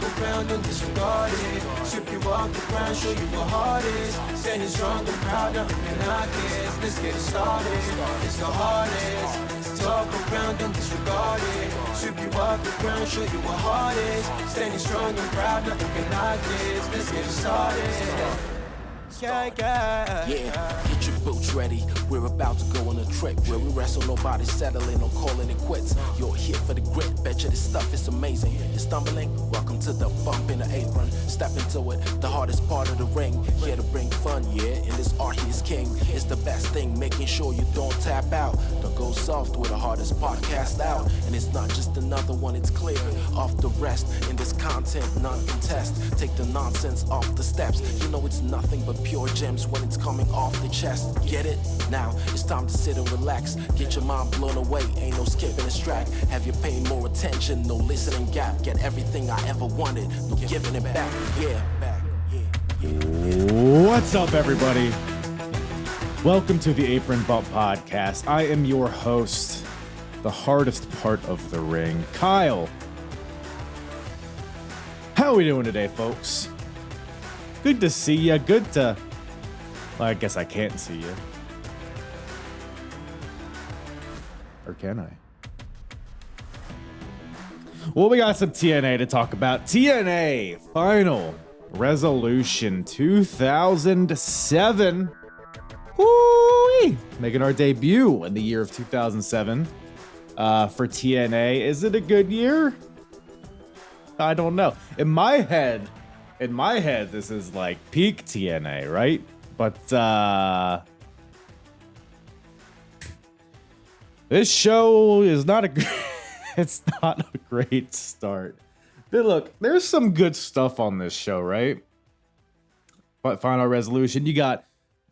Talk around and disregard it. Strip you off the ground, show you what heart is. Standing strong and proud, nothing can knock it. Let's get it started, it's the hardest. Talk around and disregard it. Strip you off the ground, show you what heart is. Standing strong and proud, nothing can knock it. Let's get it started. Yeah, get your boots ready. We're about to go on a trip where we wrestle, nobody settling or calling it quits. You're here for the grit, betcha this stuff is amazing. You're stumbling, welcome to the bump in the apron. Step into it, the hardest part of the ring. Here to bring fun, yeah, in this art he is king. It's the best thing, making sure you don't tap out. Don't go soft with the hardest podcast out. And it's not just another one, it's clear. Off the rest, in this content, none contest. Take the nonsense off the steps. You know it's nothing but pure gems when it's coming off the chest. Get it? Now it's time to sit and relax. Get your mind blown away, ain't no skipping this track. Have you paying more attention, no listening gap. Get everything I ever wanted, no giving it back. What's up, everybody? Welcome to the Apron Bump Podcast. I am your host, the hardest part of the ring, Kyle. How are we doing today, folks? Good to see you. Well, I guess I can't see you. Or can I? Well, we got some TNA to talk about. TNA Final Resolution 2007. Woo-wee! Making our debut in the year of 2007 for TNA. Is it a good year? I don't know. In my head, this is like peak TNA, right? But this show is not it's not a great start. But look, there's some good stuff on this show, right? But Final Resolution, you got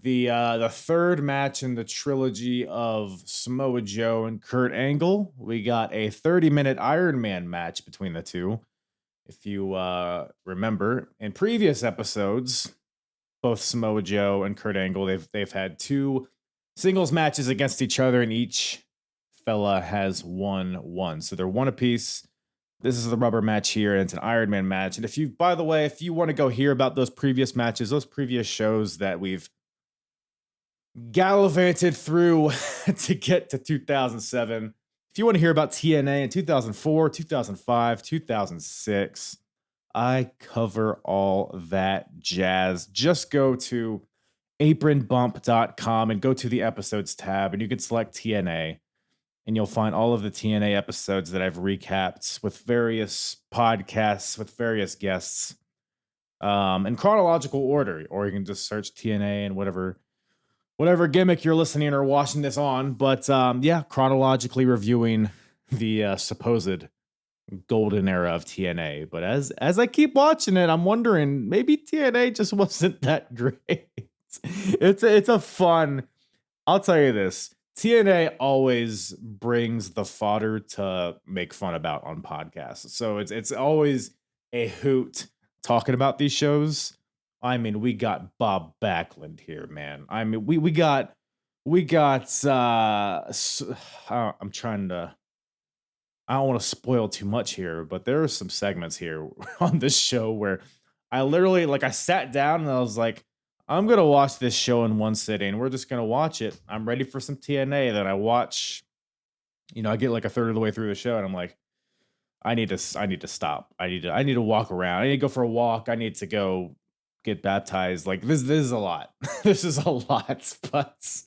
the third match in the trilogy of Samoa Joe and Kurt Angle. We got a 30-minute Iron Man match between the two. If you remember, in previous episodes, both Samoa Joe and Kurt Angle, they've had two singles matches against each other, and each fella has won one. So they're one apiece. This is the rubber match here, and it's an Iron Man match. And if you want to go hear about those previous matches, those previous shows that we've gallivanted through to get to 2007, if you want to hear about TNA in 2004, 2005, 2006, I cover all that jazz. Just go to apronbump.com and go to the episodes tab, and you can select TNA, and you'll find all of the TNA episodes that I've recapped with various podcasts, with various guests, in chronological order, or you can just search TNA and whatever gimmick you're listening or watching this on. But chronologically reviewing the supposed golden era of TNA. But as I keep watching it, I'm wondering, maybe TNA just wasn't that great. It's a fun, I'll tell you this, TNA always brings the fodder to make fun about on podcasts. So it's always a hoot talking about these shows. I mean, we got Bob Backlund here, man. I mean, we got I'm trying to, I don't want to spoil too much here, but there are some segments here on this show where I literally, I sat down and I was like, I'm going to watch this show in one sitting. We're just going to watch it. I'm ready for some TNA. Then I watch, I get like a third of the way through the show and I'm like, I need to stop. I need to walk around. I need to go for a walk. I need to go get baptized. Like this is a lot. This is a lot. But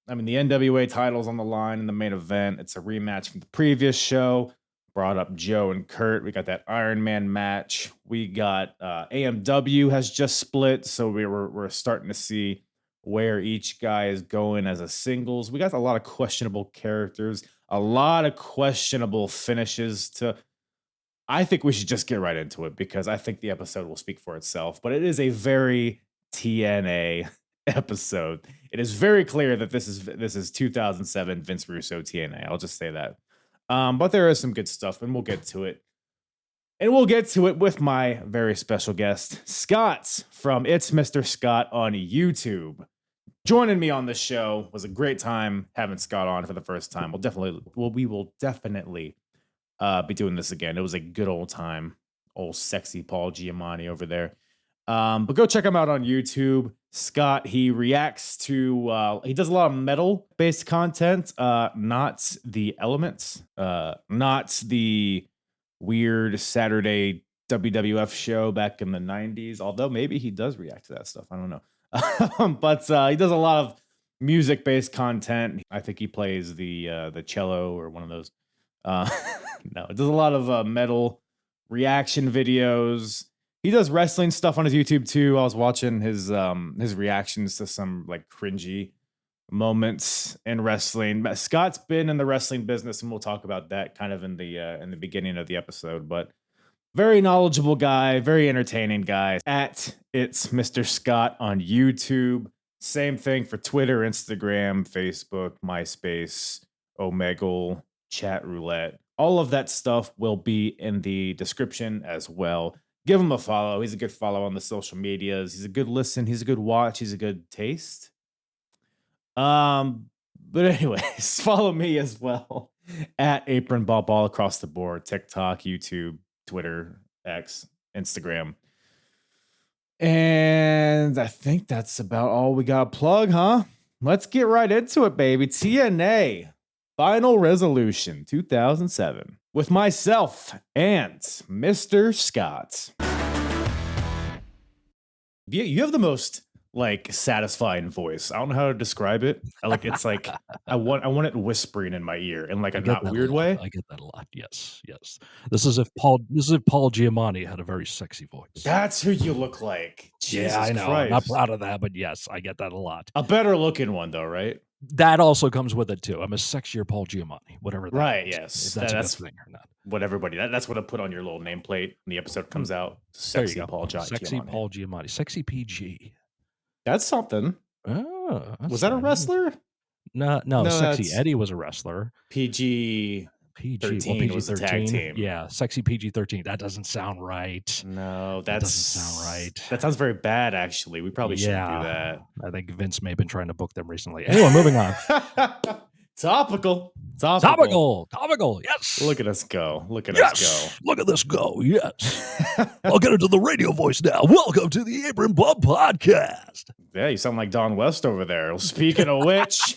I mean, the NWA title's on the line in the main event. It's a rematch from the previous show. Brought up Joe and Kurt. We got that Iron Man match. We got AMW has just split, so we're starting to see where each guy is going as a singles. We got a lot of questionable characters, a lot of questionable finishes. I think we should just get right into it because I think the episode will speak for itself. But it is a very TNA episode. It is very clear that this is 2007 Vince Russo TNA. I'll just say that. But there is some good stuff, and we'll get to it. And we'll get to it with my very special guest, Scott from It's Mr. Scott on YouTube. Joining me on the show. Was a great time having Scott on for the first time. We will definitely be doing this again. It was a good old time Old sexy Paul Giamatti over there. But go check him out on YouTube. Scott, he reacts to he does a lot of metal based content, not the elements, not the weird Saturday WWF show back in the 90s, although maybe he does react to that stuff. I don't know. But he does a lot of music based content. I think he plays the cello or one of those. Uh, no, it does a lot of metal reaction videos. He does wrestling stuff on his YouTube too. I was watching his reactions to some like cringy moments in wrestling. But Scott's been in the wrestling business, and we'll talk about that kind of in the beginning of the episode. But very knowledgeable guy, very entertaining guy. At It's Mr. Scott on YouTube. Same thing for Twitter, Instagram, Facebook, MySpace, Omegle, Chat Roulette. All of that stuff will be in the description as well. Give him a follow. He's a good follow on the social medias. He's a good listen. He's a good watch. He's a good taste. But anyways, follow me as well at Apron Ball Ball across the board. TikTok, YouTube, Twitter, X, Instagram. And I think that's about all we got to plug, huh? Let's get right into it, baby. TNA Final Resolution 2007 with myself and Mr. Scott. You have the most like satisfying voice. I don't know how to describe it. Like it's like I want it whispering in my ear in like a not weird way. I get that a lot. Yes. This is if Paul Giamatti had a very sexy voice. That's who you look like. Jesus I know. Christ. I'm not proud of that, but yes, I get that a lot. A better looking one though, right? That also comes with it too. I'm a sexier Paul Giamatti, whatever that right, is, yes. if that's a good thing or not. What everybody that's what I put on your little nameplate when the episode comes out. Sexy Paul Giamatti. Sexy Paul Giamatti. Sexy PG. That's something. Oh, was that a wrestler? No, Sexy Eddie was a wrestler. PG 13 was the tag team. Yeah, Sexy PG-13. That doesn't sound right. No, that doesn't sound right. That sounds very bad, actually. We probably shouldn't do that. I think Vince may have been trying to book them recently. Anyway, moving on. Topical. Yes. Look at us go. Look at this go. Yes. I'll get into the radio voice now. Welcome to the Apron Bub Podcast. Yeah, you sound like Don West over there. Speaking of which,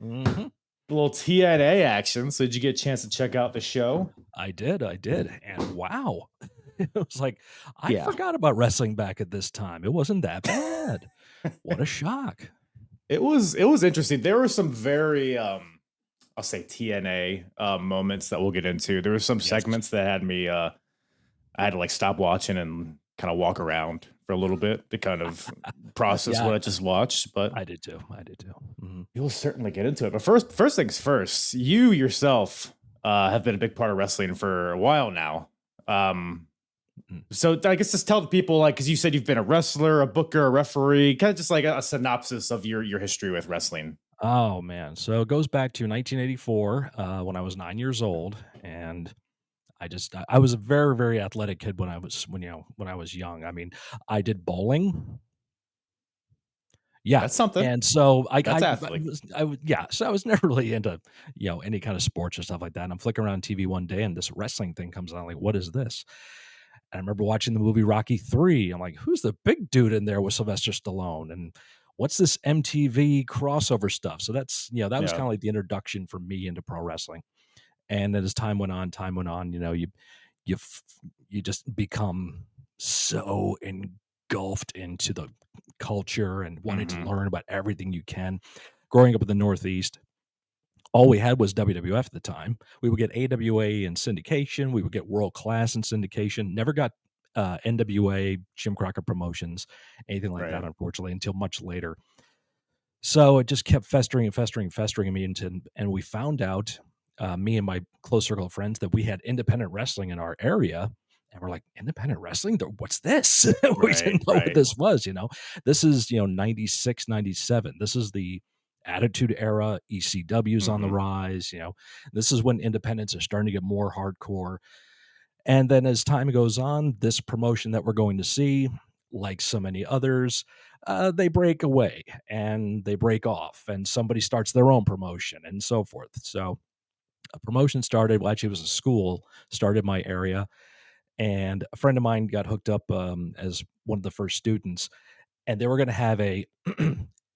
mm-hmm. A little TNA action. So did you get a chance to check out the show? I did. And wow. It was like, I forgot about wrestling back at this time. It wasn't that bad. What a shock. It was interesting. There were some very I'll say TNA moments that we'll get into. There were some segments that had me I had to like stop watching and kind of walk around for a little bit to kind of process what I just watched. But I did too. Mm-hmm. You'll certainly get into it. But first things first, you yourself have been a big part of wrestling for a while now. So I guess just tell the people, like, because you said you've been a wrestler, a booker, a referee, kind of just like a synopsis of your history with wrestling. Oh man, so it goes back to 1984 when I was 9 years old, and I was a very, very athletic kid when I was young. I mean, I did bowling. Yeah, that's something. And so so I was never really into any kind of sports or stuff like that. And I'm flicking around TV one day, and this wrestling thing comes on. Like, what is this? And I remember watching the movie Rocky III. I'm like, who's the big dude in there with Sylvester Stallone? And what's this MTV crossover stuff? So that's that was kind of like the introduction for me into pro wrestling. And then as time went on, you just become so engulfed into the culture and wanting to learn about everything you can. Growing up in the Northeast, all we had was WWF at the time. We would get AWA in syndication. We would get World Class in syndication. Never got NWA, Jim Crockett Promotions, anything like that, unfortunately, until much later. So it just kept festering me and we found out, me and my close circle of friends, that we had independent wrestling in our area. And we're like, independent wrestling? What's this? We didn't know what this was, This is, 96, 97. This is the Attitude Era. ECW's on the rise. This is when independents are starting to get more hardcore. And then as time goes on, this promotion that we're going to see, like so many others, they break away and they break off, and somebody starts their own promotion and so forth. So A promotion started. Well, actually, it was a school started in my area, and a friend of mine got hooked up as one of the first students, and they were going to have a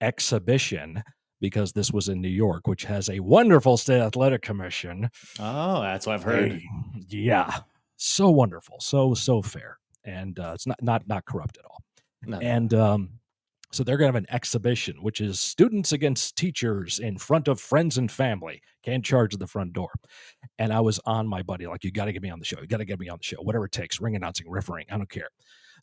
exhibition because this was in New York, which has a wonderful state athletic commission. Oh, that's what I've heard. Yeah, so wonderful, so fair, and it's not corrupt at all. No. And so they're going to have an exhibition, which is students against teachers in front of friends and family. Can't charge at the front door. And I was on my buddy, like, you got to get me on the show. You got to get me on the show, whatever it takes, ring announcing, refereeing, I don't care.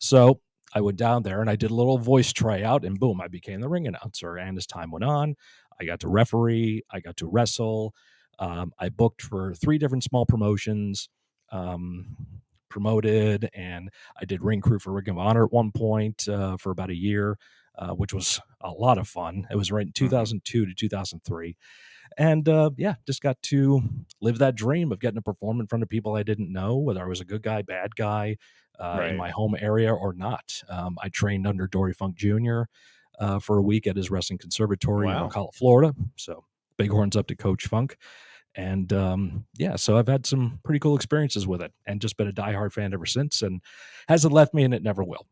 So I went down there and I did a little voice tryout, and boom, I became the ring announcer. And as time went on, I got to referee, I got to wrestle. I booked for 3 different small promotions, promoted, and I did ring crew for Ring of Honor at one point for about a year, which was a lot of fun. It was right in 2002 to 2003. And yeah, just got to live that dream of getting to perform in front of people I didn't know, whether I was a good guy, bad guy, in my home area or not. I trained under Dory Funk Jr. For a week at his wrestling conservatory in Ocala, Florida. So big horns up to Coach Funk. And yeah, so I've had some pretty cool experiences with it and just been a diehard fan ever since, and hasn't left me, and it never will.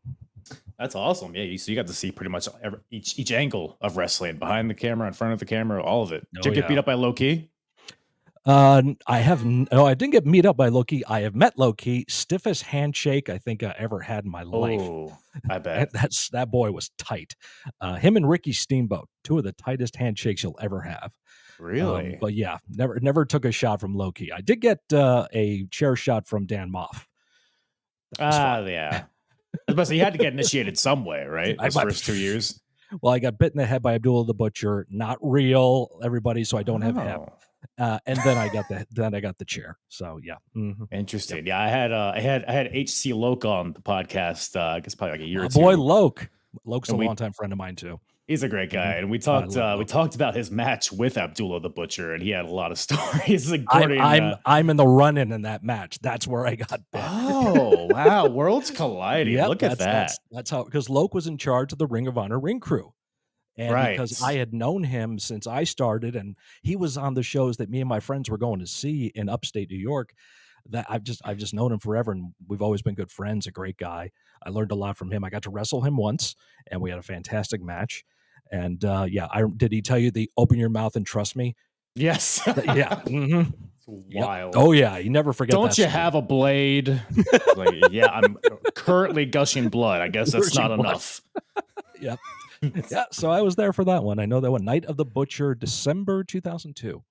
That's awesome. Yeah, so you got to see pretty much each angle of wrestling, behind the camera, in front of the camera, all of it. Did you get beat up by Low Ki? I didn't get beat up by Low Ki. I have met Low Ki. Stiffest handshake I think I ever had in my life. Oh, I bet. That boy was tight. Him and Ricky Steamboat, 2 of the tightest handshakes you'll ever have. Really? But yeah, never took a shot from Low Ki. I did get a chair shot from Dan Moff. Yeah. But so you had to get initiated some way, right? Those first 2 years. Well, I got bit in the head by Abdullah the Butcher. Not real, everybody. So I don't have him. And then I got the chair. So yeah. Mm-hmm. Interesting. Yep. Yeah, I had HC Loke on the podcast. I guess probably like a year or 2. Boy, Loke's a longtime friend of mine too. He's a great guy, and we talked about his match with Abdullah the Butcher, and he had a lot of stories. I'm in the run-in in that match. That's where I got bit. Oh wow, worlds colliding! Yep, Look at that. That's how, because Loke was in charge of the Ring of Honor ring crew, and because I had known him since I started, and he was on the shows that me and my friends were going to see in upstate New York. That I've just known him forever, and we've always been good friends. A great guy. I learned a lot from him. I got to wrestle him once, and we had a fantastic match. And yeah, did he tell you the open your mouth and trust me? Yes. Yeah. Mm-hmm. It's wild. Yep. Oh yeah, you never forget. Don't you have a blade? Yeah, I'm currently gushing blood. I guess that's not enough. Yep. Yeah. So I was there for that one. I know that one. Night of the Butcher, December 2002.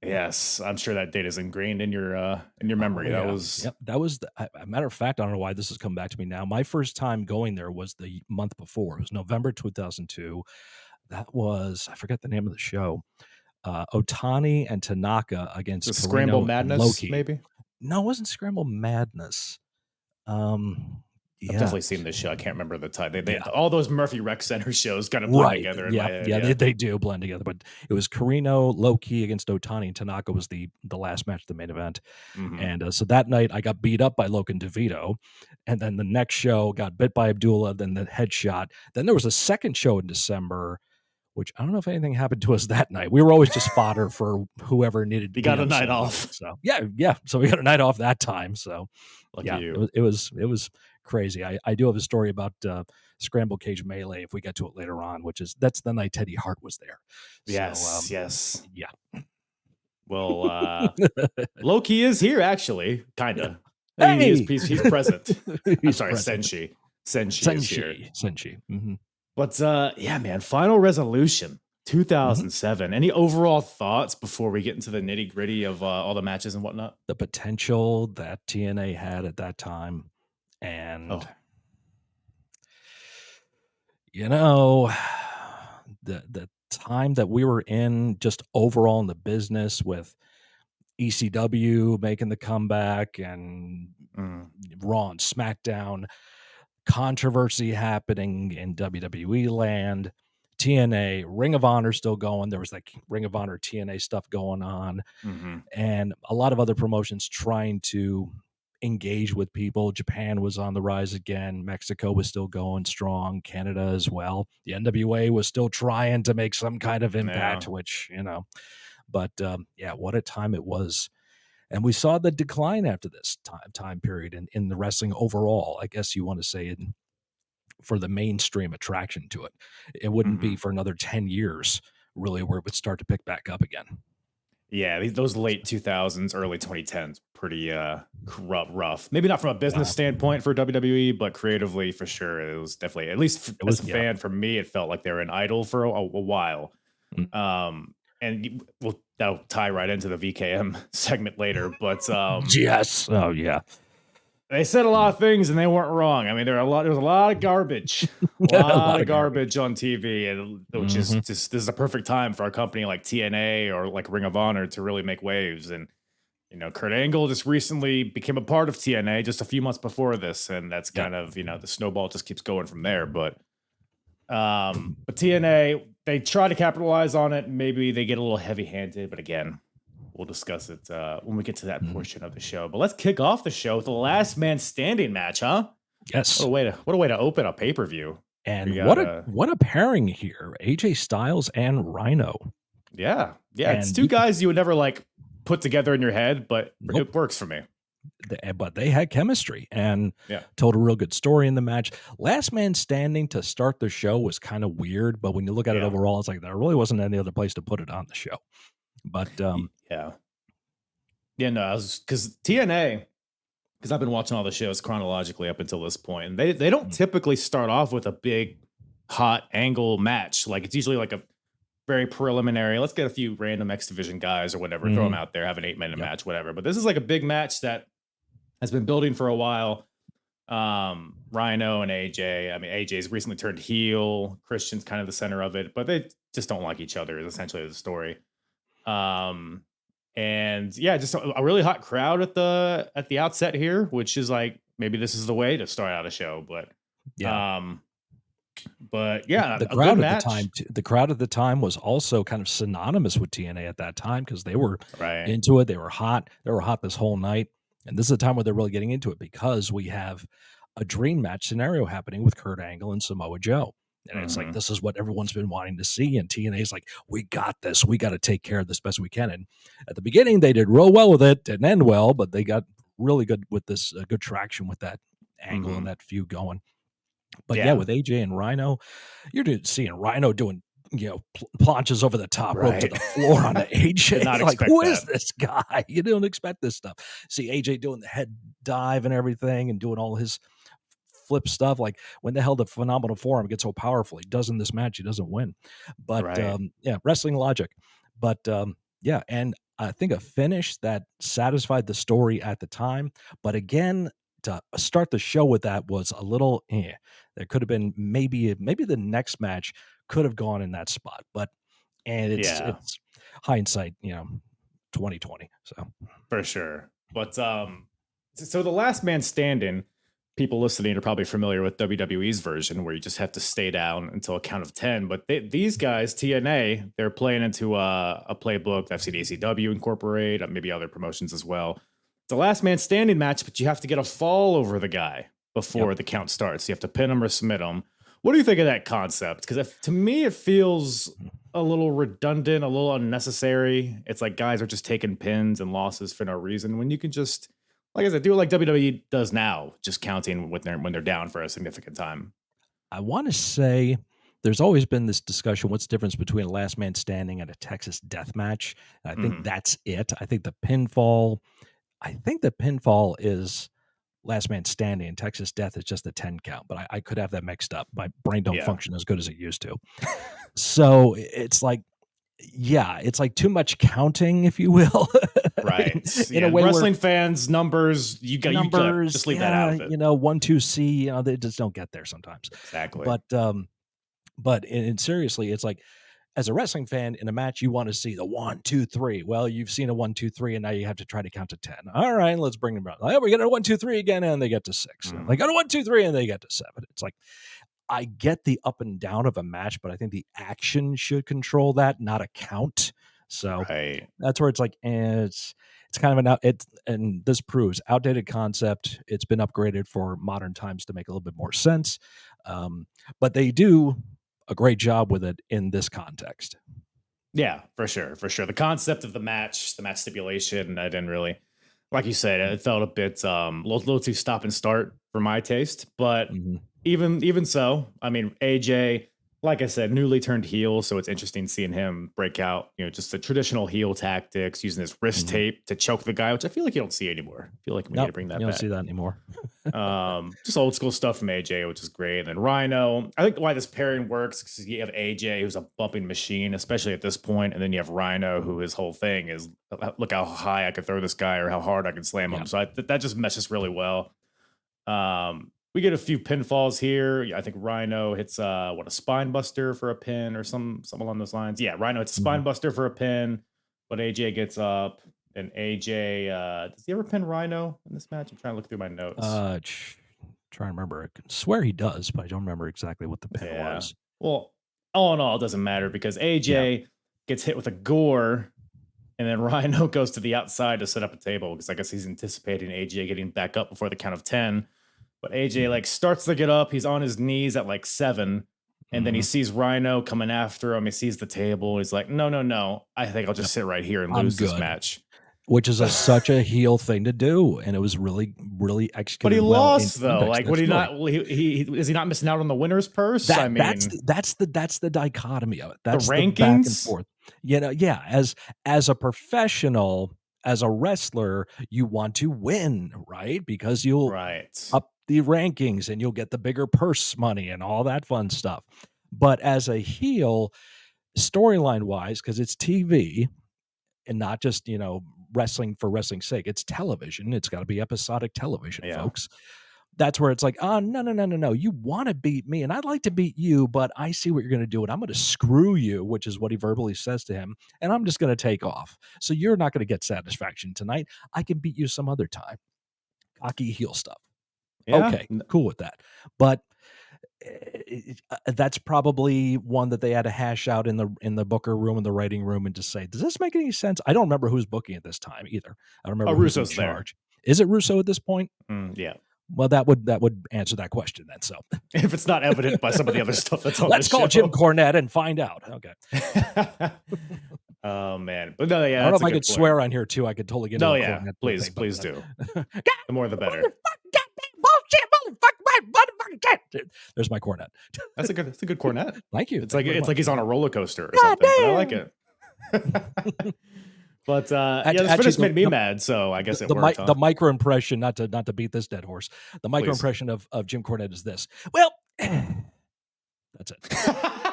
Yes, I'm sure that date is ingrained in your memory. Oh, yeah. That was a matter of fact. I don't know why this has come back to me now. My first time going there was the month before. It was November 2002. That was, I forget the name of the show. Otani and Tanaka against Scramble Madness, Low Ki. Maybe. No, it wasn't Scramble Madness. I've definitely seen this show. I can't remember the time. They all those Murphy Rec Center shows kind of blend together in my head. Yeah, they do blend together. But it was Carino, Low Ki against Otani, and Tanaka was the last match of the main event. Mm-hmm. And so that night I got beat up by Logan DeVito, and then the next show got bit by Abdullah, then the headshot. Then there was a second show in December, which I don't know if anything happened to us that night. We were always just fodder for whoever needed. You got a night off. So yeah. So we got a night off that time. So you. It was crazy. I do have a story about Scramble Cage Melee if we get to it later on, that's the night Teddy Hart was there. Yes, yes. Yeah. Well, Low Ki is here, actually, kind of. Hey! He's present. I'm sorry, Senshi. Senshi is here. Senshi. Mm-hmm. But yeah, man, Final Resolution 2007. Mm-hmm. Any overall thoughts before we get into the nitty gritty of all the matches and whatnot? The potential that TNA had at that time. And you know, the time that we were in, just overall in the business, with ECW making the comeback and Raw and SmackDown, controversy happening in WWE land, TNA, Ring of Honor still going. There was like Ring of Honor TNA stuff going on, and a lot of other promotions trying to engage with people. Japan was on the rise again. Mexico was still going strong. Canada as well. The NWA was still trying to make some kind of impact, which, But yeah, what a time it was. And we saw the decline after this time period in the wrestling overall. I guess you want to say for the mainstream attraction to it. It wouldn't be for another 10 years, really, where it would start to pick back up again. Yeah, those late 2000s, early 2010s, pretty rough. Maybe not from a business standpoint for WWE, but creatively for sure, it was definitely, at least as a fan, for me, it felt like they were an idol for a while. And that'll tie right into the VKM segment later. But yes, oh yeah, they said a lot of things and they weren't wrong. I mean, there was a lot of garbage, a lot of garbage on TV, and which is just, this is a perfect time for a company like TNA or like Ring of Honor to really make waves. And Kurt Angle just recently became a part of TNA just a few months before this, and that's kind of the snowball just keeps going from there. But TNA, they try to capitalize on it. Maybe they get a little heavy-handed, but again, we'll discuss it when we get to that portion of the show. But let's kick off the show with the last man standing match, huh? Yes. What a way to open a pay-per-view. And what a pairing here. AJ Styles and Rhino. Yeah. It's two guys you would never like put together in your head, but it works for me. But they had chemistry and told a real good story in the match. Last man standing to start the show was kind of weird, but when you look at it overall, it's like there really wasn't any other place to put it on the show. But no, because TNA, because I've been watching all the shows chronologically up until this point, and they don't typically start off with a big hot angle match. Like it's usually like a very preliminary, let's get a few random X Division guys or whatever, throw them out there, have an 8-minute match, whatever. But this is like a big match that has been building for a while. Rhino and AJ. I mean, AJ's recently turned heel. Christian's kind of the center of it, but they just don't like each other is essentially the story. And yeah, just a really hot crowd at the outset here, which is like, maybe this is the way to start out a show, but the crowd at the crowd at the time was also kind of synonymous with TNA at that time because they were into it. They were hot. They were hot this whole night. And this is a time where they're really getting into it because we have a dream match scenario happening with Kurt Angle and Samoa Joe. And it's like, this is what everyone's been wanting to see. And TNA's like, we got this. We got to take care of this best we can. And at the beginning, they did real well with it. Didn't end well, but they got really good with this, good traction with that angle and that feud going. But with AJ and Rhino, you're seeing Rhino doing, planches over the top rope to the floor on the AJ. Like, who is this guy? You don't expect this stuff. See AJ doing the head dive and everything and doing all his flip stuff. Like when the hell the Phenomenal Forum gets so powerful, he does in this match, he doesn't win. But wrestling logic. But and I think a finish that satisfied the story at the time. But again, to start the show with that was a little there could have been maybe the next match could have gone in that spot, but it's hindsight, 2020. So for sure. But so the last man standing, people listening are probably familiar with WWE's version where you just have to stay down until a count of 10. But these guys, TNA, they're playing into a playbook that I've seen ACW incorporate, maybe other promotions as well. It's a last man standing match, but you have to get a fall over the guy before the count starts. You have to pin him or submit him. What do you think of that concept? Because to me, it feels a little redundant, a little unnecessary. It's like guys are just taking pins and losses for no reason when you can just, like I said, do it like WWE does now, just counting when they're down for a significant time. I want to say there's always been this discussion, what's the difference between a last man standing and a Texas death match? And I think that's it. I think the pinfall is last man standing and Texas death is just a 10 count, but I could have that mixed up. My brain don't function as good as it used to. So it's like, it's like too much counting, if you will. Right. In a way, wrestling fans, numbers, you got just leave that out of it. 1-2-C, they just don't get there sometimes. Exactly. But seriously, it's like, as a wrestling fan in a match, you want to see the 1, 2, 3. Well, you've seen a 1, 2, 3, and now you have to try to count to 10. All right, let's bring them out. We get a 1, 2, 3 again, and they get to 6. They got a 1, 2, 3, and they get to 7. It's like, I get the up and down of a match, but I think the action should control that, not a count. So that's where it's like, it's kind of and this proves outdated concept. It's been upgraded for modern times to make a little bit more sense. But they do a great job with it in this context. Yeah, for sure, for sure. The concept of the match stipulation, I didn't really, like you said, it felt a bit little too stop and start for my taste. But Mhm. even so, I mean, AJ, like I said, newly turned heel, so it's interesting seeing him break out. Just the traditional heel tactics, using his wrist Mhm. tape to choke the guy, which I feel like you don't see anymore. I feel like we need to Nope, bring you that don't see back. that anymore. Just old school stuff from AJ, which is great. And then Rhino, I think why this pairing works because you have AJ, who's a bumping machine, especially at this point, and then you have Rhino, who his whole thing is look how high I could throw this guy or how hard I can slam Yeah. him. So that just meshes really well. We get a few pinfalls here. I think Rhino hits a spine buster for a pin or some along those lines. Yeah, Rhino hits a spine Mhm. buster for a pin, but AJ gets up. And AJ, does he ever pin Rhino in this match? I'm trying to look through my notes. Try to remember. I can swear he does, but I don't remember exactly what the pin Yeah. was. Well, all in all, it doesn't matter because Yeah. AJ gets hit with a gore, and then Rhino goes to the outside to set up a table because I guess he's anticipating AJ getting back up before the count of 10. But AJ Mhm. like starts to get up. He's on his knees at like 7. And then he Mhm. sees Rhino coming after him. He sees the table. He's like, no, no, no. I think I'll Yep. just sit right here and I'm lose this good. match. Which is such a heel thing to do, and it was really, really But he executed well in lost though. context. Like, would That's he right. not? He is he not missing out on the winner's purse? I mean, That's the dichotomy of it. the That's the back and rankings, forth. Yeah, as a professional, as a wrestler, you want to win, right? Because you'll right? up the rankings and you'll get the bigger purse money and all that fun stuff. But as a heel, storyline wise, because it's TV and not just, wrestling for wrestling's sake, it's television. It's got to be episodic television, Yeah. folks. That's where it's like, oh, no, no, no, no, no. You want to beat me and I'd like to beat you, but I see what you're going to do and I'm going to screw you, which is what he verbally says to him. And I'm just going to take off. So you're not going to get satisfaction tonight. I can beat you some other time. Cocky heel stuff. Yeah. Okay, cool with that. But that's probably one that they had to hash out in the booker room, in the writing room, and just say, does this make any sense? I don't remember who's booking at this time either. I don't Oh, remember who's in Russo's there. charge. Is it Russo at this point? Yeah. Well, that would answer that question then. So If it's not evident by some of the other stuff that's on let's the call show. Jim Cornette and find out. Okay. Oh man, but no, yeah, I don't know that's if a I good could point. swear on here too. I could totally get No, into a yeah, Cornette please, thing, please do. God, The more, the better. There's my Cornette. That's a good cornet. Thank you. It's Thank you very like much. he's on a roller coaster or God something. But I like damn. it. But yeah, this Actually, finish made me mad, so I guess it worked. the micro impression, not to beat this dead horse. The micro Please. impression of Jim Cornette is this. Well, that's it.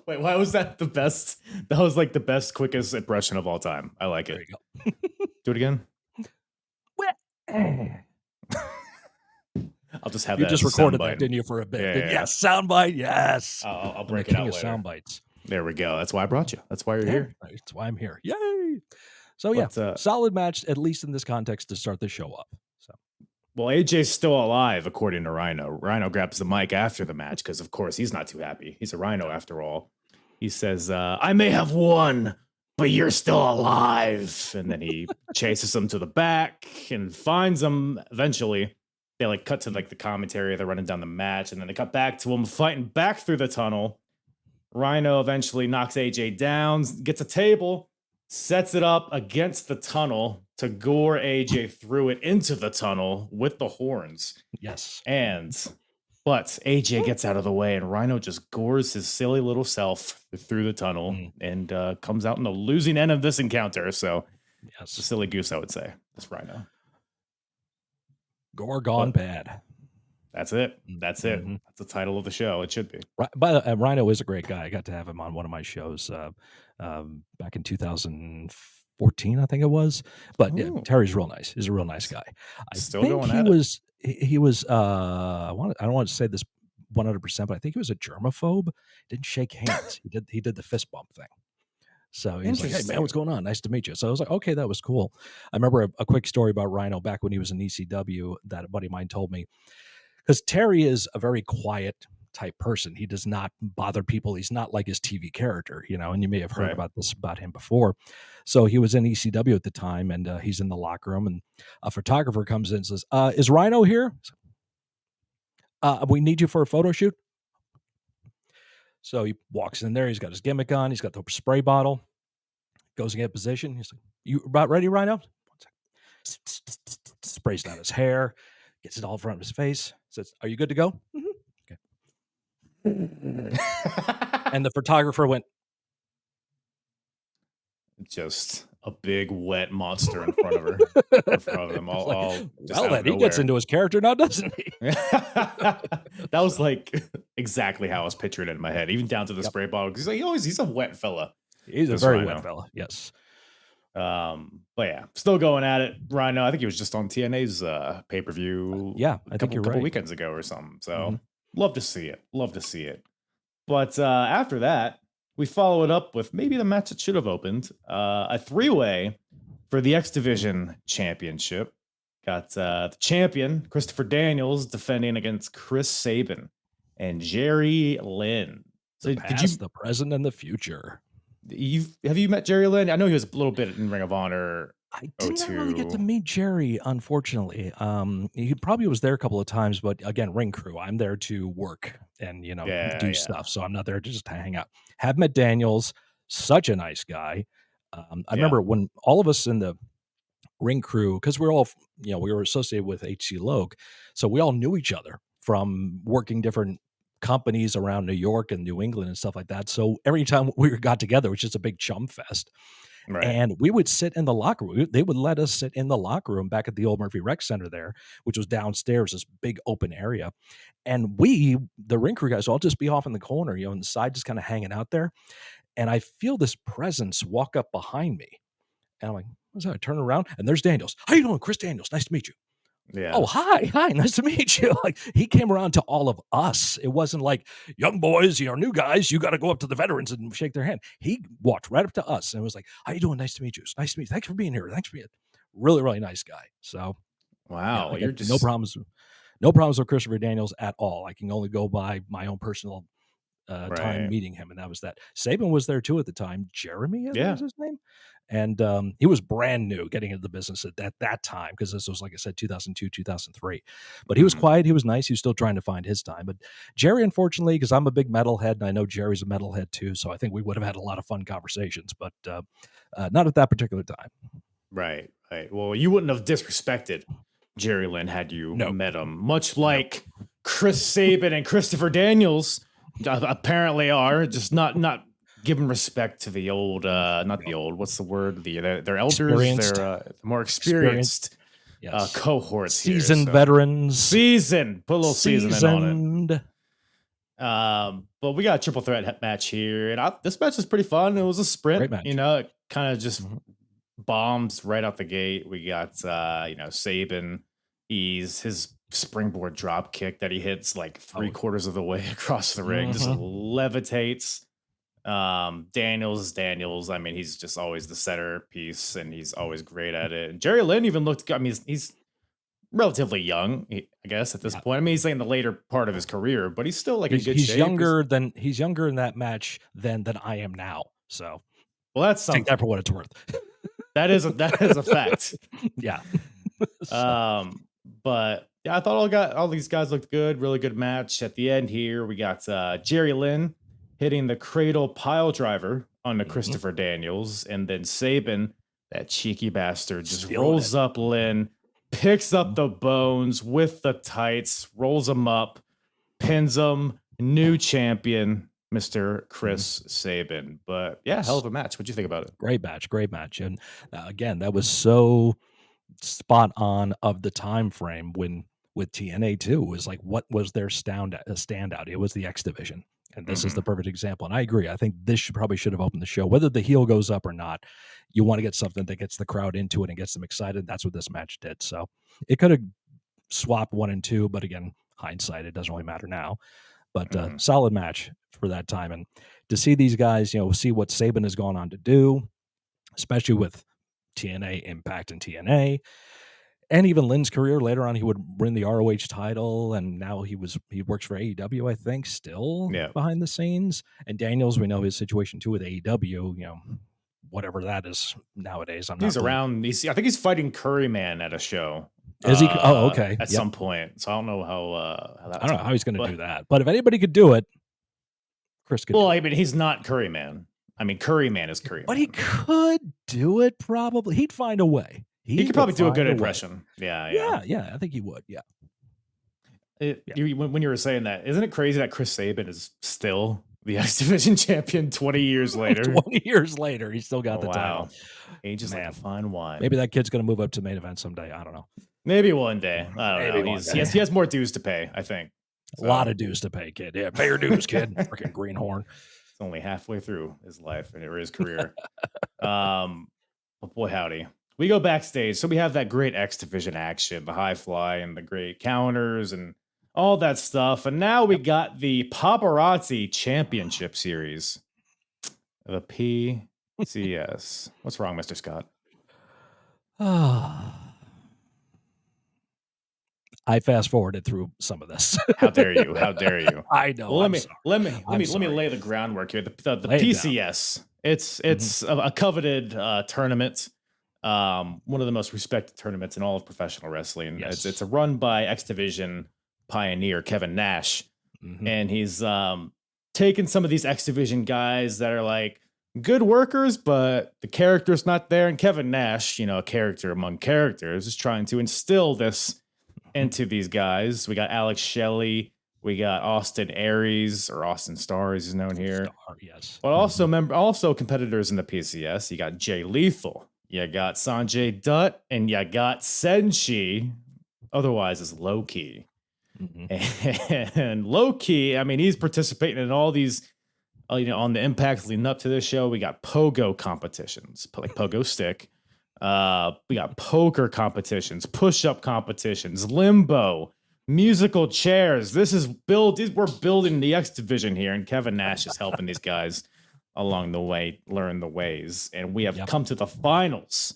Wait, why was that the best? That was like the best, quickest impression of all time. I like There it. you go. Do it again. Well, I'll just have you that. just as a recorded soundbite. that, didn't you, for a bit? Yeah. Yes, soundbite. Yes. I'll I'm break the it king out of later. sound bites. There we go. That's why I brought you. That's why you're here. That's why I'm here. Yay! So yeah, But, solid match, at least in this context, to start the show up. So Well, AJ's still alive, according to Rhino. Rhino grabs the mic after the match because, of course, he's not too happy. He's a Rhino after all. He says, I may have won, but you're still alive. And then he chases him to the back and finds him eventually. They like cut to like the commentary. They're running down the match. And then they cut back to him fighting back through the tunnel. Rhino eventually knocks AJ down, gets a table, sets it up against the tunnel to gore AJ through it into the tunnel with the horns. yes, But AJ gets out of the way and Rhino just gores his silly little self through the tunnel and comes out in the losing end of this encounter. So it's a silly goose, I would say, this Rhino. Gore gone bad. That's it. That's it. Mhm. That's the title of the show. It should be. But Rhino is a great guy. I got to have him on one of my shows back in 2014, I think it was. But yeah, Ooh. Terry's real nice. He's a real nice guy. I Still think going he at was. He was. I don't want to say this 100%, but I think he was a germaphobe. Didn't shake hands. He did the fist bump thing. So he's like, "Hey man, what's going on? Nice to meet you." So I was like, "Okay, that was cool." I remember a quick story about Rhino back when he was in ECW that a buddy of mine told me, because Terry is a very quiet type person. He does not bother people. He's not like his TV character, and you may have heard Right. about this about him before. So he was in ECW at the time, and he's in the locker room, and a photographer comes in and says, "Is Rhino here? We need you for a photo shoot." So he walks in there. He's got his gimmick on. He's got the spray bottle. goes and get position. He's like, "You about ready, Rhino?" 1 second. Sprays down his hair, gets it all in front of his face. Says, "Are you good to go?" Okay. And the photographer went, Just a big wet monster in front of her, in front of them, It's like, all just well, out of then he gets nowhere. into his character now, doesn't he? That was like exactly how I was picturing it in my head, even down to the Yep. spray bottle. Because he's a wet fella. He's a This very Rhino. wet fella. Yes. But yeah, still going at it. Rhino, I think he was just on TNA's pay-per-view Yeah, I think you're couple right. weekends ago or something. So Mhm. love to see it. Love to see it. But after that, we follow it up with maybe the match that should have opened. A three-way for the X Division Championship. Got the champion, Christopher Daniels, defending against Chris Sabin and Jerry Lynn. So The past, the present, and the future. have you met Jerry Lynn? I know he was a little bit in Ring of Honor. I did not really get to 02. meet Jerry, unfortunately. He probably was there a couple of times, but again, ring crew. I'm there to work and do stuff, so I'm not there to just hang out. Have met Daniels, such a nice guy. I remember when all of us in the ring crew, because we're all we were associated with HC Logue, so we all knew each other from working different companies around New York and New England and stuff like that. So every time we got together, it was just a big chum fest. Right. And we would sit in the locker room. They would let us sit in the locker room back at the old Murphy Rec Center there, which was downstairs, this big open area. And we, the ring crew guys, all just be off in the corner, on the side, just kind of hanging out there. And I feel this presence walk up behind me. And I'm like, what's that? I turn around and there's Daniels. How you doing? Chris Daniels. Nice to meet you. Yeah. Oh, hi, nice to meet you. Like, he came around to all of us. It wasn't like, young boys, new guys, you got to go up to the veterans and shake their hand. He walked right up to us and was like, how you doing? Nice to meet you. It's nice to meet you. Thanks for being here. Thanks for being really, really nice guy. So Wow. I You're got just no problems with Christopher Daniels at all. I can only go by my own personal time right. meeting him, and that was that. Sabin was there too at the time. Jeremy, I think Yeah. was his name. And he was brand new getting into the business at that time, because this was, like I said, 2002, 2003. But he was quiet. He was nice. He was still trying to find his time. But Jerry, unfortunately, because I'm a big metalhead, and I know Jerry's a metalhead too, so I think we would have had a lot of fun conversations, but not at that particular time. Right. Right. Well, you wouldn't have disrespected Jerry Lynn had you met him, much like Chris Sabin and Christopher Daniels apparently are, just not giving respect to the old, not the old, what's the word? Their elders, they're more experienced Yes. cohorts Seasoned here, veterans. put a little seasoning on it. But we got a triple threat match here, and this match is pretty fun. It was a sprint, Great match. it kind of just bombs right out the gate. We got Sabin, his springboard drop kick that he hits like three-quarters of the way across the ring, just levitates. Daniels, I mean, he's just always the centerpiece, and he's always great at it. And Jerry Lynn even looked, I mean, he's relatively young, I guess, at this point. I mean, he's like in the later part of his career, but he's still like in good shape. He's younger in that match than I am now. So, well, that's something. Take that for what it's worth. That is a fact. Yeah. But yeah, I thought all these guys looked good. Really good match. At the end here, we got Jerry Lynn hitting the cradle pile driver on the Christopher Daniels, and then Sabin, that cheeky bastard, just rolls up Lynn, picks up the bones with the tights, rolls him up, pins him. New champion, Mr. Chris Sabin. But yeah, hell of a match. What'd you think about it? Great match. And again, that was so spot on of the time frame when with TNA too. It was like, what was their standout? It was the X Division. And this is the perfect example. And I agree. I think this probably should have opened the show. Whether the heel goes up or not, you want to get something that gets the crowd into it and gets them excited. That's what this match did. So it could have swapped 1 and 2, but again, hindsight, it doesn't really matter now. But solid match for that time. And to see these guys, see what Sabin has gone on to do, especially with TNA, Impact, and TNA. And even Lynn's career later on, he would win the ROH title, and now he works for AEW, I think, still behind the scenes. And Daniels, we know his situation too with AEW, whatever that is nowadays. He's around. I think he's fighting Curryman at a show. Is he? Oh, okay. At some point, so I don't know how I don't know how he's going to do that. But if anybody could do it, Chris could. Well, I mean, he's not Curryman. I mean, Curry Man is Curry But Man. he could do it probably. He'd find a way. He could probably do a good way. impression. Yeah. Yeah, I think he would. Yeah. When you were saying that, isn't it crazy that Chris Sabin is still the X Division champion 20 years later? 20 years later, he still got the Wow. title. Ages like a fine wine. Maybe that kid's going to move up to main event someday. I don't know. Maybe one day. I don't know. He has more dues to pay, I think. A lot of dues to pay, kid. Yeah, pay your dues, kid. Freaking greenhorn. It's only halfway through his life or his career. But boy, howdy. We go backstage. So we have that great X Division action, the high fly and the great counters and all that stuff. And now we got the Paparazzi Championship Series. The PCS. What's wrong, Mr. Scott? I fast forwarded through some of this. How dare you? How dare you? I know. Well, let me lay the groundwork here. The PCS. It's a coveted tournament. One of the most respected tournaments in all of professional wrestling. Yes. It's a run by X Division pioneer Kevin Nash, and he's taken some of these X Division guys that are like good workers, but the character's not there. And Kevin Nash, a character among characters, is trying to instill this into these guys. We got Alex Shelley, we got Austin Aries, or Austin Starr, as he's known here. Yes. But also competitors in the PCS. You got Jay Lethal, you got Sanjay Dutt, and you got Senshi, otherwise as Low Key. And Low Key, I mean, he's participating in all these, on the Impact leading up to this show. We got pogo competitions, like pogo stick. We got poker competitions, push-up competitions, limbo, musical chairs. We're building the X Division here, and Kevin Nash is helping these guys along the way learn the ways. And we have come to the finals,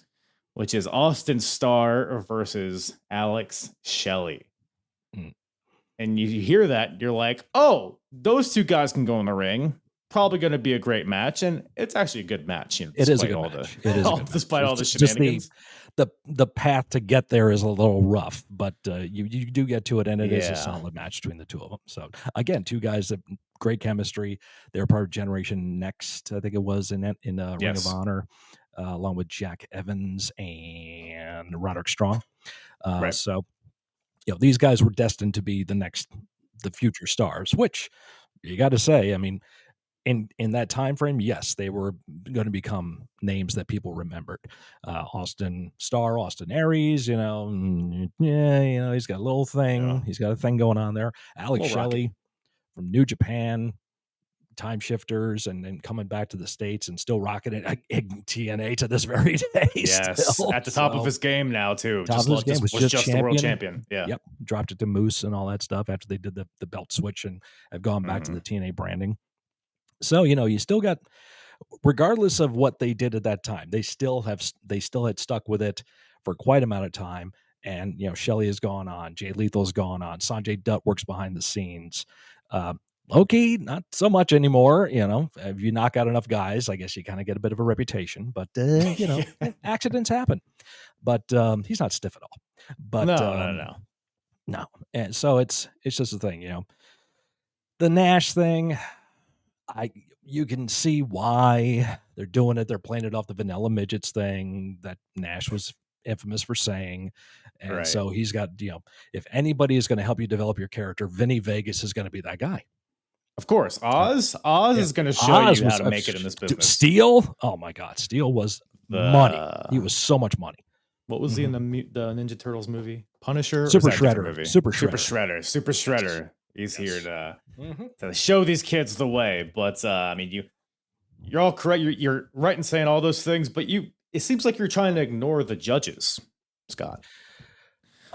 which is Austin Starr versus Alex Shelley. And you hear that, you're like, oh, those two guys can go in the ring. Probably going to be a great match, and it's actually a good match. It is a good match. Despite all the shenanigans. Just the path to get there is a little rough, but you do get to it, and it is a solid match between the two of them. So again, two guys that great chemistry. They're part of Generation Next, I think it was in Ring of Honor, along with Jack Evans and Roderick Strong. So these guys were destined to be the future stars, which you got to say, I mean, in that time frame, yes, they were going to become names that people remembered. Austin Starr, Austin Aries, he's got a little thing. Yeah. He's got a thing going on there. Alex Shelley from New Japan, Time Shifters, and then coming back to the States and still rocking it at TNA to this very day. Yes, still. At the top of his game now, too. Was just the world champion. Yeah. Yep. Dropped it to Moose and all that stuff after they did the belt switch and have gone back to the TNA branding. So, you still got, regardless of what they did at that time, they still had stuck with it for quite a amount of time. And, Shelley has gone on, Jay Lethal's gone on, Sanjay Dutt works behind the scenes. Low-key, not so much anymore. If you knock out enough guys, I guess you kind of get a bit of a reputation, but accidents happen, but he's not stiff at all. But no. And so it's just a thing, the Nash thing. You can see why they're doing it. They're playing it off the vanilla midgets thing that Nash was infamous for saying. And so he's got, if anybody is going to help you develop your character, Vinny Vegas is going to be that guy. Of course. Oz is going to show you how to make it in this business. Steel. Oh my God. Steel was money. He was so much money. What was he in the Ninja Turtles movie? Punisher? Super Shredder. Super Shredder. He's here to show these kids the way. But I mean, you're all correct. You're right in saying all those things, but it seems like you're trying to ignore the judges, Scott.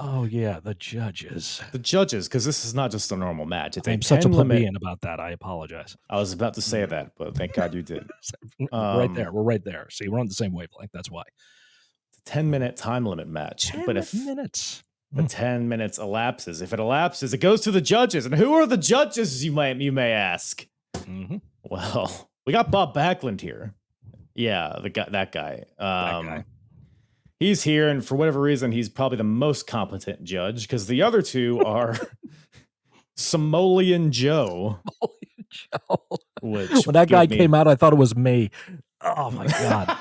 Oh yeah, the judges, because this is not just a normal match. I'm such a plebeian about that. I apologize. I was about to say that, but thank God you did. Right there, we're right there. See, we're on the same wavelength. That's why. It's a 10-minute time limit match, but if 10 minutes elapses, if it elapses, it goes to the judges. And who are the judges? You may ask. Well, we got Bob Backlund here. Yeah, that guy. He's here, and for whatever reason, he's probably the most competent judge because the other two are Samoan Joe Which When that guy give me- came out, I thought it was me. Oh my God.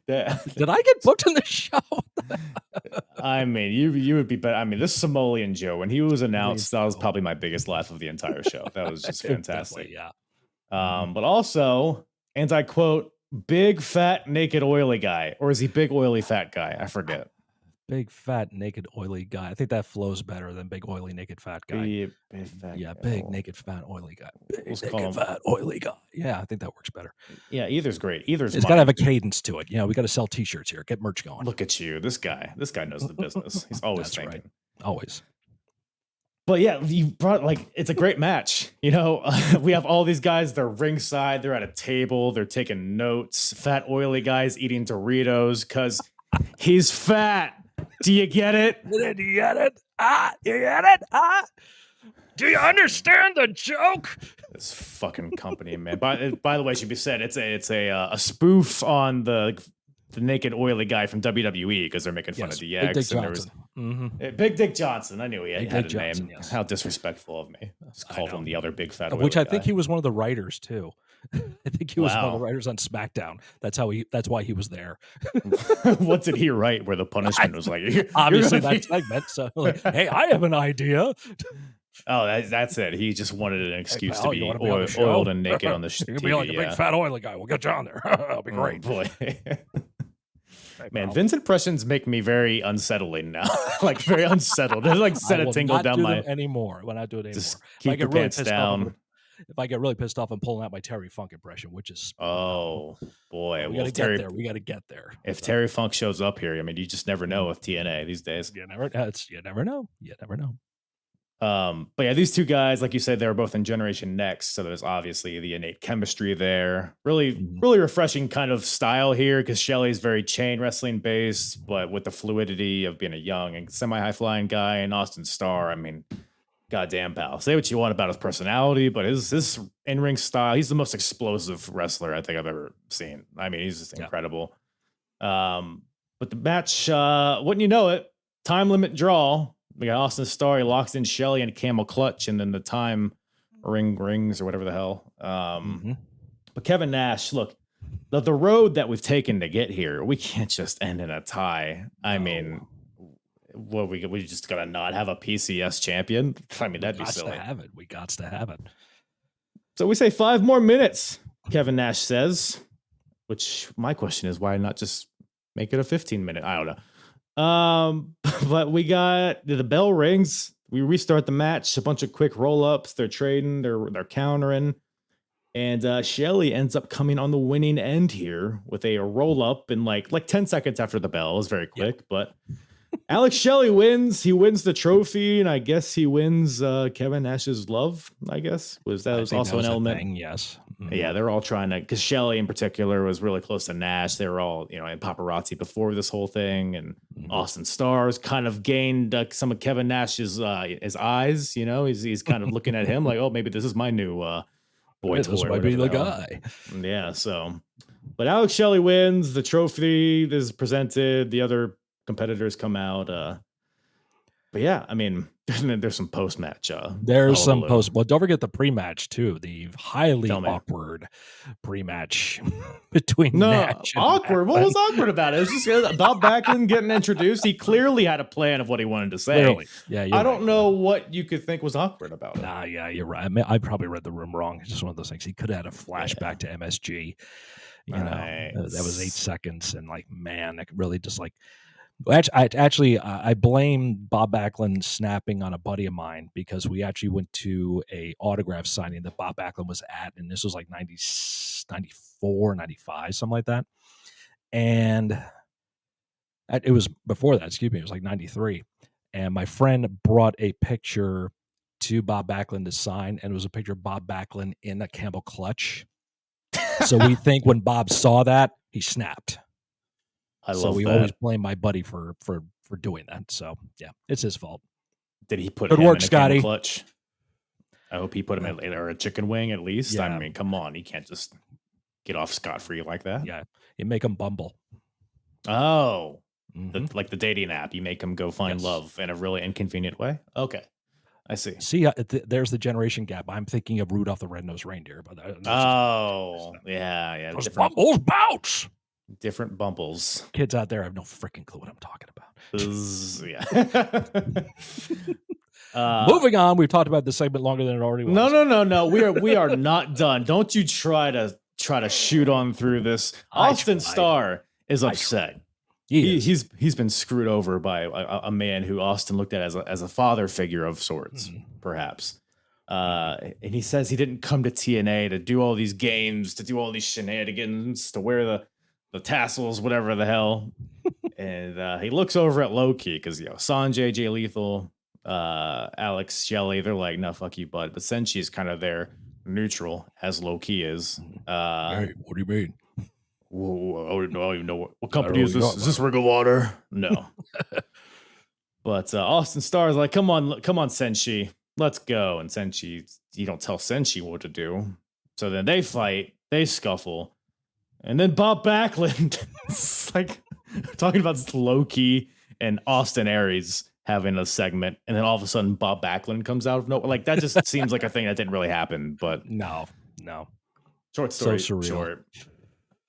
Did I get booked in the show? I mean, you would be better. I mean, this Samoan Joe, when he was announced, that was Joe. probably my biggest laugh of the entire show. That was just fantastic. Definitely, yeah. But also, and I quote, big, fat, naked, oily guy. Or is he big, oily, fat guy? I forget. Big, fat, naked, oily guy. I think that flows better than big, oily, naked, fat guy. Big, fat Yeah, guy. big, naked, fat, oily guy. Big, Let's call naked, him- fat, oily guy. Yeah, I think that works better. Yeah, either's great. Either's It's got to have a cadence to it. You know, we got to sell T-shirts here. Get merch going. Look at you. This guy knows the business. He's always That's thinking. right. Always. But yeah, you brought it's a great match. You know, we have all these guys, they're ringside, they're at a table, they're taking notes. Fat, oily guys eating Doritos because he's fat. Do you get it? Do you get it? You get it? Do you understand the joke? This fucking company, man. By the way, should be said, it's a spoof on the naked oily guy from WWE because they're making fun of DX. Big Dick and there was Johnson. Big Dick Johnson. I knew he Big had Dick a name. Johnson, yes. How disrespectful of me. Just called him the other big fat oily Which I think guy. he was one of the writers too. I think he was one of the Wow. writers on SmackDown. That's why he was there. What did he write where the punishment was like? "You're Obviously gonna that segment. So like, hey, I have an idea. Oh, that's it. He just wanted an excuse to pal, be you wanna be on the show? oiled and naked on the You TV. can be like a big yeah. fat oily guy. We'll get you on there. That'll be Oh, great. boy. Hey, Man, pal. Vince impressions make me very unsettling now. Like very unsettled. They like sent I a will tingle not down do my. them anymore. When I do it anymore. Just If I keep get your really pants pissed off, down. if I get really pissed off, I'm pulling out my Terry Funk impression, which is Oh boy. we Well, got to if get Terry, there. We got to get there. if Terry Funk shows up here, I mean, you just never know with TNA these days. You never know. You never know. But yeah, these two guys, like you said, they were both in Generation Next, so there's obviously the innate chemistry there. Really, Mhm. really refreshing kind of style here because Shelley's very chain wrestling based, but with the fluidity of being a young and semi-high flying guy, and Austin Starr. I mean, goddamn pal, say what you want about his personality, but his in-ring style, he's the most explosive wrestler I think I've ever seen. I mean, he's just Yeah. incredible. But the match, wouldn't you know it, time limit draw. We got Austin Starr, he locks in Shelley and Camel Clutch, and then the time rings or whatever the hell. Mhm. But Kevin Nash, look, the road that we've taken to get here, we can't just end in a tie. I No. mean, what we just gotta not have a PCS champion? I mean, that'd be Gots silly. to have it. We got to have it. So we say 5 more minutes, Kevin Nash says, which my question is, why not just make it a 15-minute? I don't know. But we got the bell rings. We restart the match. A bunch of quick roll-ups. They're trading. They're countering. And Shelley ends up coming on the winning end here with a roll-up in like 10 seconds after the bell. It was very quick, but Alex Shelley wins. He wins the trophy, and I guess he wins Kevin Nash's love, I guess. That was I think also that was an a element. thing, yes. Mhm. Yeah, they're all trying to, because Shelley in particular was really close to Nash. They were all, in paparazzi before this whole thing, and Mhm. Austin Starr's kind of gained some of Kevin Nash's his eyes. He's kind of looking at him like, oh, maybe this is my new boy Hey, toy. this or might be whatever the hell. guy. Yeah, so, but Alex Shelley wins. The trophy is presented. The other competitors come out. But yeah, I mean, there's some post match. There's some hullabaloo. post. Well, don't forget the pre-match too. The highly Tell me. awkward pre-match between No, Nash and awkward. What was Backlund. awkward about it? It was just about Backlund getting introduced. He clearly had a plan of what he wanted to say. Clearly. Yeah, you're I don't right. know what you could think was awkward about it. Nah, yeah, you're right. I mean, I probably read the room wrong. It's just one of those things. He could have had a flashback to MSG. Right. That was 8 seconds, and man, it really just like. I blame Bob Backlund snapping on a buddy of mine because we actually went to a autograph signing that Bob Backlund was at, and this was like 94, 95, something like that. And it was before that, excuse me, it was like 93. And my friend brought a picture to Bob Backlund to sign, and it was a picture of Bob Backlund in a Campbell clutch. So we think when Bob saw that, he snapped. I So love we that. always blame my buddy for doing that. So yeah, it's his fault. Did he put Good him work, in a Scotty. Camel Clutch? I hope he put him in or a chicken wing at least. Yeah. I mean, come on, he can't just get off scot-free like that. Yeah, you make him bumble. Oh, Mhm. like the dating app, you make him go find Yes. love in a really inconvenient way. Okay. I see. See, there's the generation gap. I'm thinking of Rudolph the Red-Nosed Reindeer, but yeah. Those bumbles bounce. Different bumbles. Kids out there have no freaking clue what I'm talking about. Moving on, we've talked about this segment longer than it already was. No. We are not done. Don't you try to shoot on through this. Austin Starr is upset. He's been screwed over by a man who Austin looked at as a father figure of sorts, perhaps. And he says he didn't come to TNA to do all these games, to do all these shenanigans, to wear the tassels, whatever the hell. And he looks over at Low-Ki because Sanjay, Jay Lethal, Alex Shelley, they're like, no, fuck you, bud. But Senshi's kind of there, neutral, as Low-Ki is. Hey, what do you mean? Whoa, I don't even know what company is this. Is this Ring of Honor? No. But Austin Starr is like, come on, Senshi, let's go. And Senshi, you don't tell Senshi what to do. So then they fight, they scuffle, and then Bob Backlund, it's like talking about this Low-Ki and Austin Aries having a segment, and then all of a sudden Bob Backlund comes out of nowhere. Like that just seems like a thing that didn't really happen. But no. Short story So surreal. short.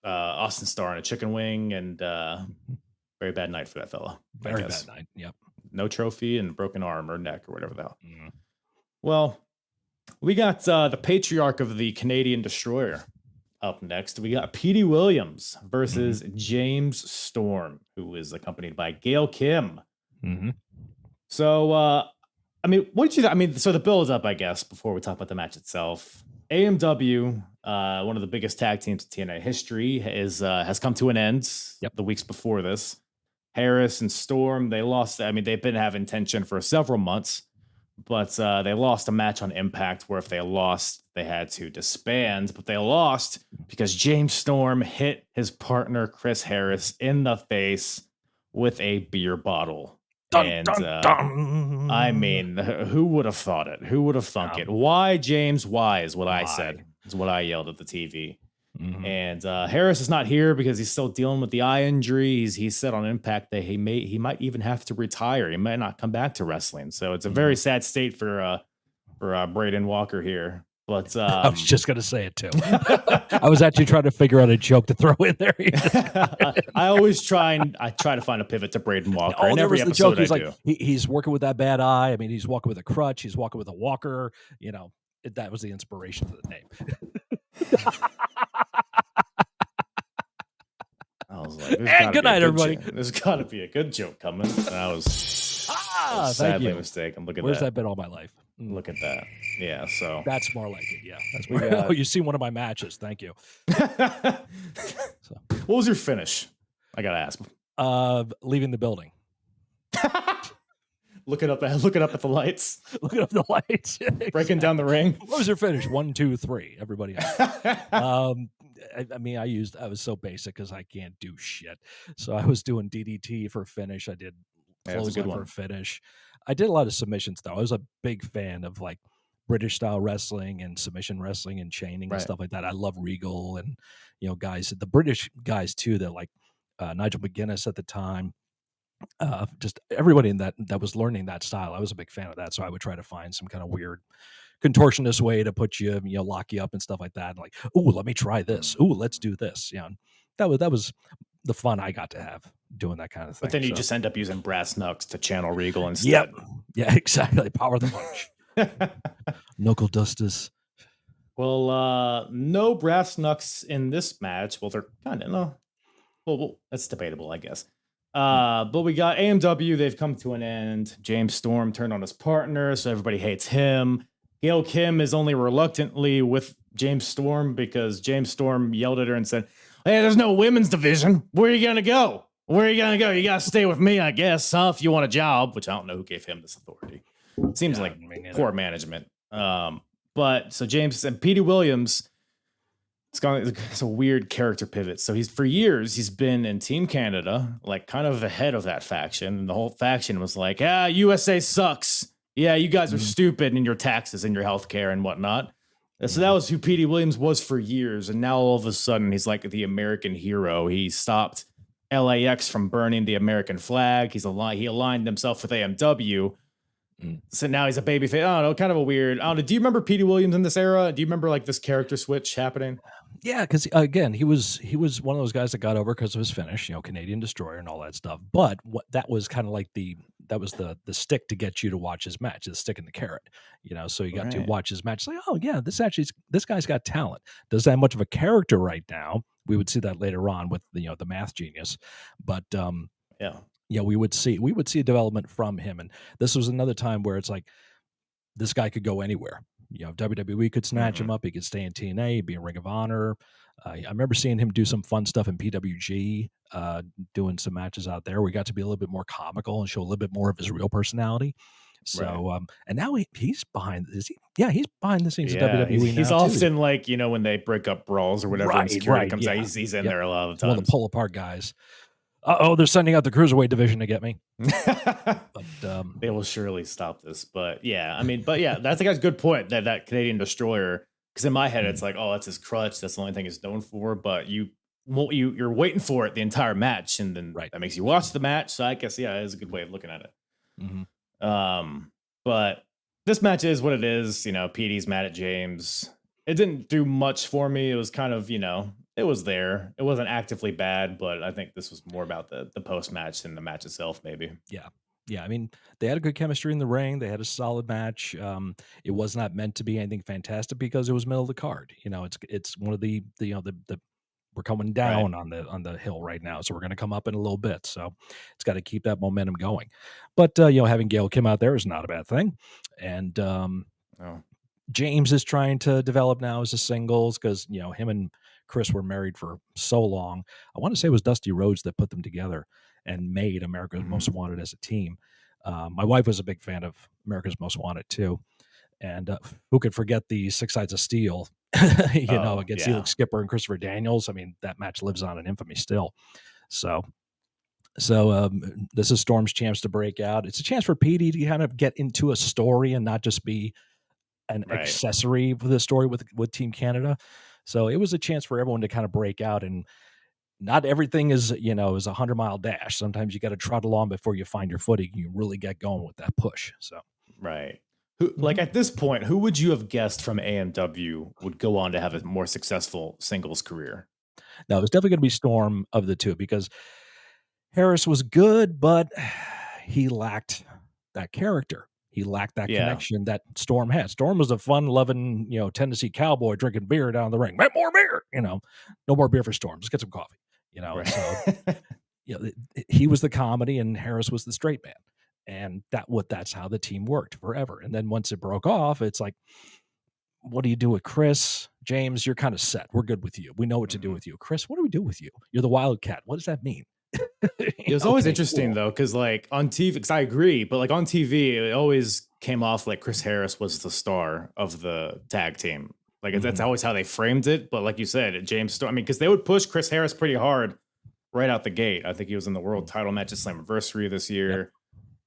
Austin Starr in a chicken wing, and very bad night for that fella. Very bad night. Yep. No trophy and broken arm or neck or whatever the hell. Well, we got the patriarch of the Canadian Destroyer up next. We got Petey Williams versus James Storm, who is accompanied by Gail Kim. So, what did you think? So the build up, I guess, before we talk about the match itself. AMW, one of the biggest tag teams in TNA history, has come to an end. The weeks before this. Harris and Storm, they lost. They've been having tension for several months, but they lost a match on Impact where if they lost, they had to disband. But they lost because James Storm hit his partner, Chris Harris, in the face with a beer bottle. Dun, who would have thought it? Who would have thunk it? Why, James? Why is what I said. Is what I yelled at the TV. And Harris is not here because he's still dealing with the eye injury. He said on Impact that he might even have to retire. He might not come back to wrestling. So it's a very sad state for Braden Walker here. But I was just gonna say it too. I was actually trying to figure out a joke to throw in there. I always try to find a pivot to Braden Walker. In every episode he's I do. He's working with that bad eye. He's walking with a crutch. He's walking with a walker. That was the inspiration for the name. I was like, and good night, everybody. There's got to be a good joke coming. And I was sadly mistaken. Look at Where's that. that been all my life? Look at that. Yeah, so that's more like it. Yeah, that's more. Oh, you've seen one of my matches. Thank you. What was your finish? I gotta ask. Leaving the building. Looking up at the lights. Looking up the lights. Breaking down the ring. What was your finish? 1, 2, 3. Everybody else. I was so basic because I can't do shit. So I was doing DDT for a finish. I did clothesline for a finish. I did a lot of submissions though. I was a big fan of like British style wrestling and submission wrestling and chaining and stuff like that. I love Regal and guys, the British guys too, that like Nigel McGuinness at the time. Just everybody in that was learning that style. I was a big fan of that. So I would try to find some kind of weird contortionist way to put you, lock you up and stuff like that. And like, oh, let me try this. Oh, let's do this. That was the fun I got to have doing that kind of thing. But then you just end up using brass knucks to channel Regal instead. Yep. Yeah, exactly. Power the punch. Knuckle dusters. Well, no brass knucks in this match. Well, they're kind of no. Well, that's debatable, I guess. But we got AMW. They've come to an end. James Storm turned on his partner, so everybody hates him. Gail Kim is only reluctantly with James Storm because James Storm yelled at her and said, "Hey, there's no women's division. Where are you gonna go? Where are you gonna go? You gotta stay with me, I guess, huh? If you want a job," which I don't know who gave him this authority. Seems like poor management. But so James and Petey Williams, it's a weird character pivot. So for years he's been in Team Canada, like kind of the head of that faction, and the whole faction was like, USA sucks. Yeah, you guys are stupid in your taxes and your healthcare and whatnot. So that was who Petey Williams was for years, and now all of a sudden he's like the American hero. He stopped LAX from burning the American flag. He aligned himself with AMW. Mm. So now he's a babyface. I don't know, kind of a weird. I don't know. Do you remember Petey Williams in this era? Do you remember like this character switch happening? Yeah, because again, he was one of those guys that got over because of his finish, Canadian Destroyer and all that stuff. But what that was kind of like that was the stick to get you to watch his match, the stick and the carrot, So you got to Right. watch his match. Like, oh yeah, this guy's got talent. Doesn't have much of a character right now. We would see that later on with the math genius, but Yeah. we would see a development from him, and this was another time where it's like this guy could go anywhere. WWE could snatch him Mhm. up. He could stay in TNA, be in Ring of Honor. I remember seeing him do some fun stuff in PWG, doing some matches out there. We got to be a little bit more comical and show a little bit more of his real personality. Right. So, and now he's behind. Is he? Yeah, he's behind the scenes of Yeah. WWE He's now too. often like, when they break up brawls or whatever and security Right, comes out, yeah, he's in yep. there a lot of He's one of times. the pull apart guys. They're sending out the cruiserweight division to get me. But They will surely stop this. But yeah, that's a guy's good point that Canadian Destroyer. Because in my head, it's like, oh, that's his crutch. That's the only thing he's known for. But you're waiting for it the entire match, and then Right. that makes you watch the match. So I guess it is a good way of looking at it. Mhm. But this match is what it is. Petey's mad at James. It didn't do much for me. It was kind of, it was there. It wasn't actively bad, but I think this was more about the post match than the match itself, maybe. Yeah, I mean, they had a good chemistry in the ring. They had a solid match. It was not meant to be anything fantastic because it was middle of the card. It's one of the we're coming down on the hill right now, so we're going to come up in a little bit. So it's got to keep that momentum going. But having Gail Kim out there is not a bad thing. And Oh, James is trying to develop now as a singles because him and Chris were married for so long. I want to say it was Dusty Rhodes that put them together and made America's Most Wanted as a team. My wife was a big fan of America's Most Wanted too, and who could forget the Six Sides of Steel? Against yeah. Felix Skipper and Christopher Daniels. I mean, that match lives on in infamy still. So this is Storm's chance to break out. It's a chance for Petey to kind of get into a story and not just be an Right. accessory for the story with Team Canada. So it was a chance for everyone to kind of break out, and not everything is a 100-mile dash. Sometimes you got to trot along before you find your footing. You really get going with that push. So Right. Like at this point, who would you have guessed from AMW would go on to have a more successful singles career? now it's definitely going to be Storm of the two because Harris was good, but he lacked that character. He lacked that Yeah. connection that Storm had. Storm was a fun-loving, Tennessee cowboy drinking beer down the ring. Make more beer, no more beer for Storm. Just get some coffee, Right. So he was the comedy and Harris was the straight man, and that's how the team worked forever. And then once it broke off, it's like, what do you do with Chris? James, you're kind of set. We're good with you. We know what to do with you. Chris, what do we do with you? You're the Wildcat. What does that mean? It was always Okay, interesting cool. though, because like on TV, because I agree, but like on TV, it always came off like Chris Harris was the star of the tag team. Like that's Mhm. always how they framed it. But like you said, James Storm, because they would push Chris Harris pretty hard right out the gate. I think he was in the world title match at Slammiversary this year.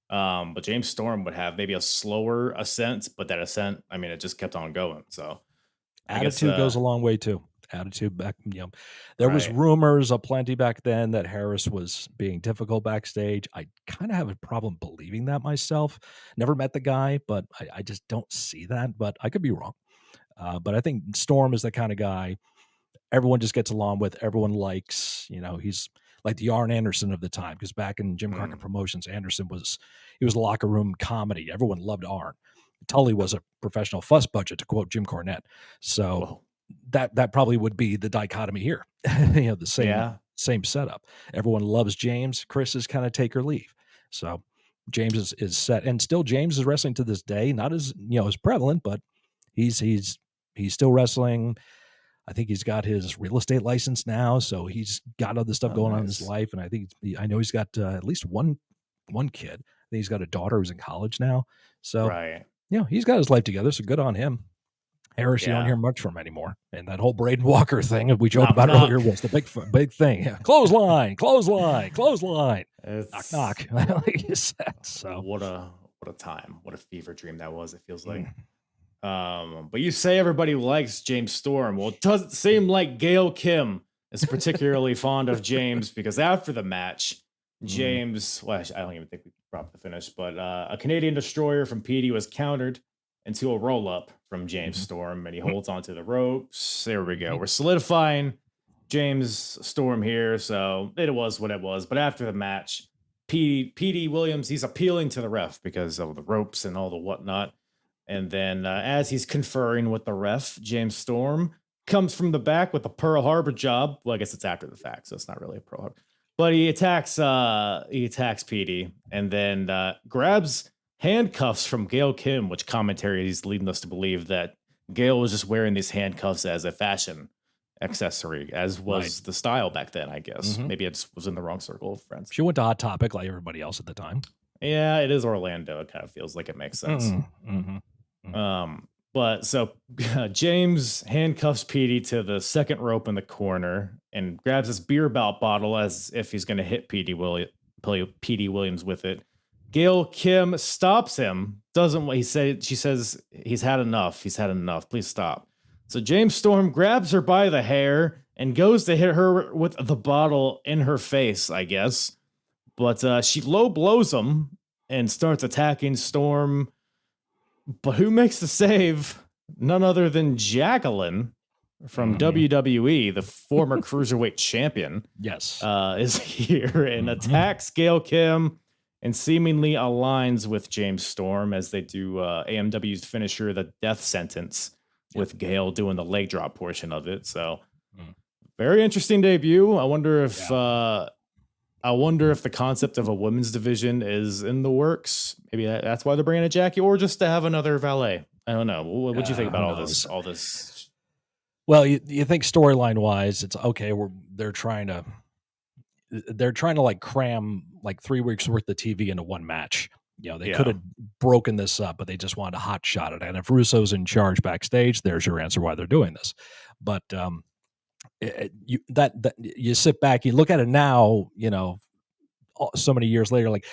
But James Storm would have maybe a slower ascent, but that ascent, it just kept on going. So I guess Attitude goes a long way too. Attitude back, there was Right. rumors aplenty back then that Harris was being difficult backstage. I kind of have a problem believing that myself. Never met the guy, but I just don't see that. But I could be wrong. But I think Storm is the kind of guy everyone just gets along with. Everyone likes. He's like the Arn Anderson of the time, because back in Jim Crockett Promotions, Anderson was locker room comedy. Everyone loved Arn. Tully was a professional fuss budget, to quote Jim Cornette. So Whoa. that probably would be the dichotomy here. The same setup. Everyone loves James. Chris is kind of take or leave. So James is set, and still James is wrestling to this day. Not as as prevalent, but he's still wrestling. I think he's got his real estate license now, so he's got other stuff going on in his Nice. life. And I know he's got at least one kid. I think he's got a daughter who's in college now. So Right. he's got his life together. So good on him. Harris, you don't hear much from anymore. And that whole Braden Walker thing that we joked about earlier was the big thing. Yeah. Clothesline. It's, Knock, like you said. So what a time. What a fever dream that was, it feels like. But you say everybody likes James Storm. Well, it doesn't seem like Gail Kim is particularly fond of James, because after the match, James, well, I don't even think we the finish. But a Canadian destroyer from Petey was countered into a roll up from James Storm, and he holds onto the ropes. There we go. We're solidifying James Storm here. So it was what it was. But after the match, Petey Williams, he's appealing to the ref because of the ropes and all the whatnot. And then as he's conferring with the ref, James Storm comes from the back with a Pearl Harbor job. Well, I guess it's after the fact, so it's not really a Pearl Harbor. But he attacks Petey and then grabs handcuffs from Gail Kim, which commentary is leading us to believe that Gail was just wearing these handcuffs as a fashion accessory, as was the style back then, I guess. Maybe it just was in the wrong circle of friends. She went to Hot Topic like everybody else at the time. Yeah, it is Orlando. It kind of feels like it makes sense. But so James handcuffs Petey to the second rope in the corner and grabs his beer bottle as if he's going to hit Petey Williams with it. Gail Kim stops him. She says he's had enough. He's had enough. Please stop. So James Storm grabs her by the hair and goes to hit her with the bottle in her face, I guess. But she low blows him and starts attacking Storm. But who makes the save? None other than Jacqueline from WWE, the former cruiserweight champion. Yes. Is here and attacks Gail Kim and seemingly aligns with James Storm as they do AMW's finisher, the death sentence, with Gail doing the leg drop portion of it. So very interesting debut. I wonder if the concept of a women's division is in the works. Maybe that's why they're bringing a Jackie, or just to have another valet. I don't know. What do you think about all this? Well, you think storyline wise, it's okay. They're trying to like cram like 3 weeks worth of TV into one match. They could have broken this up, but they just wanted to hot shot it. And if Russo's in charge backstage, there's your answer why they're doing this. But you sit back, you look at it now, so many years later, like,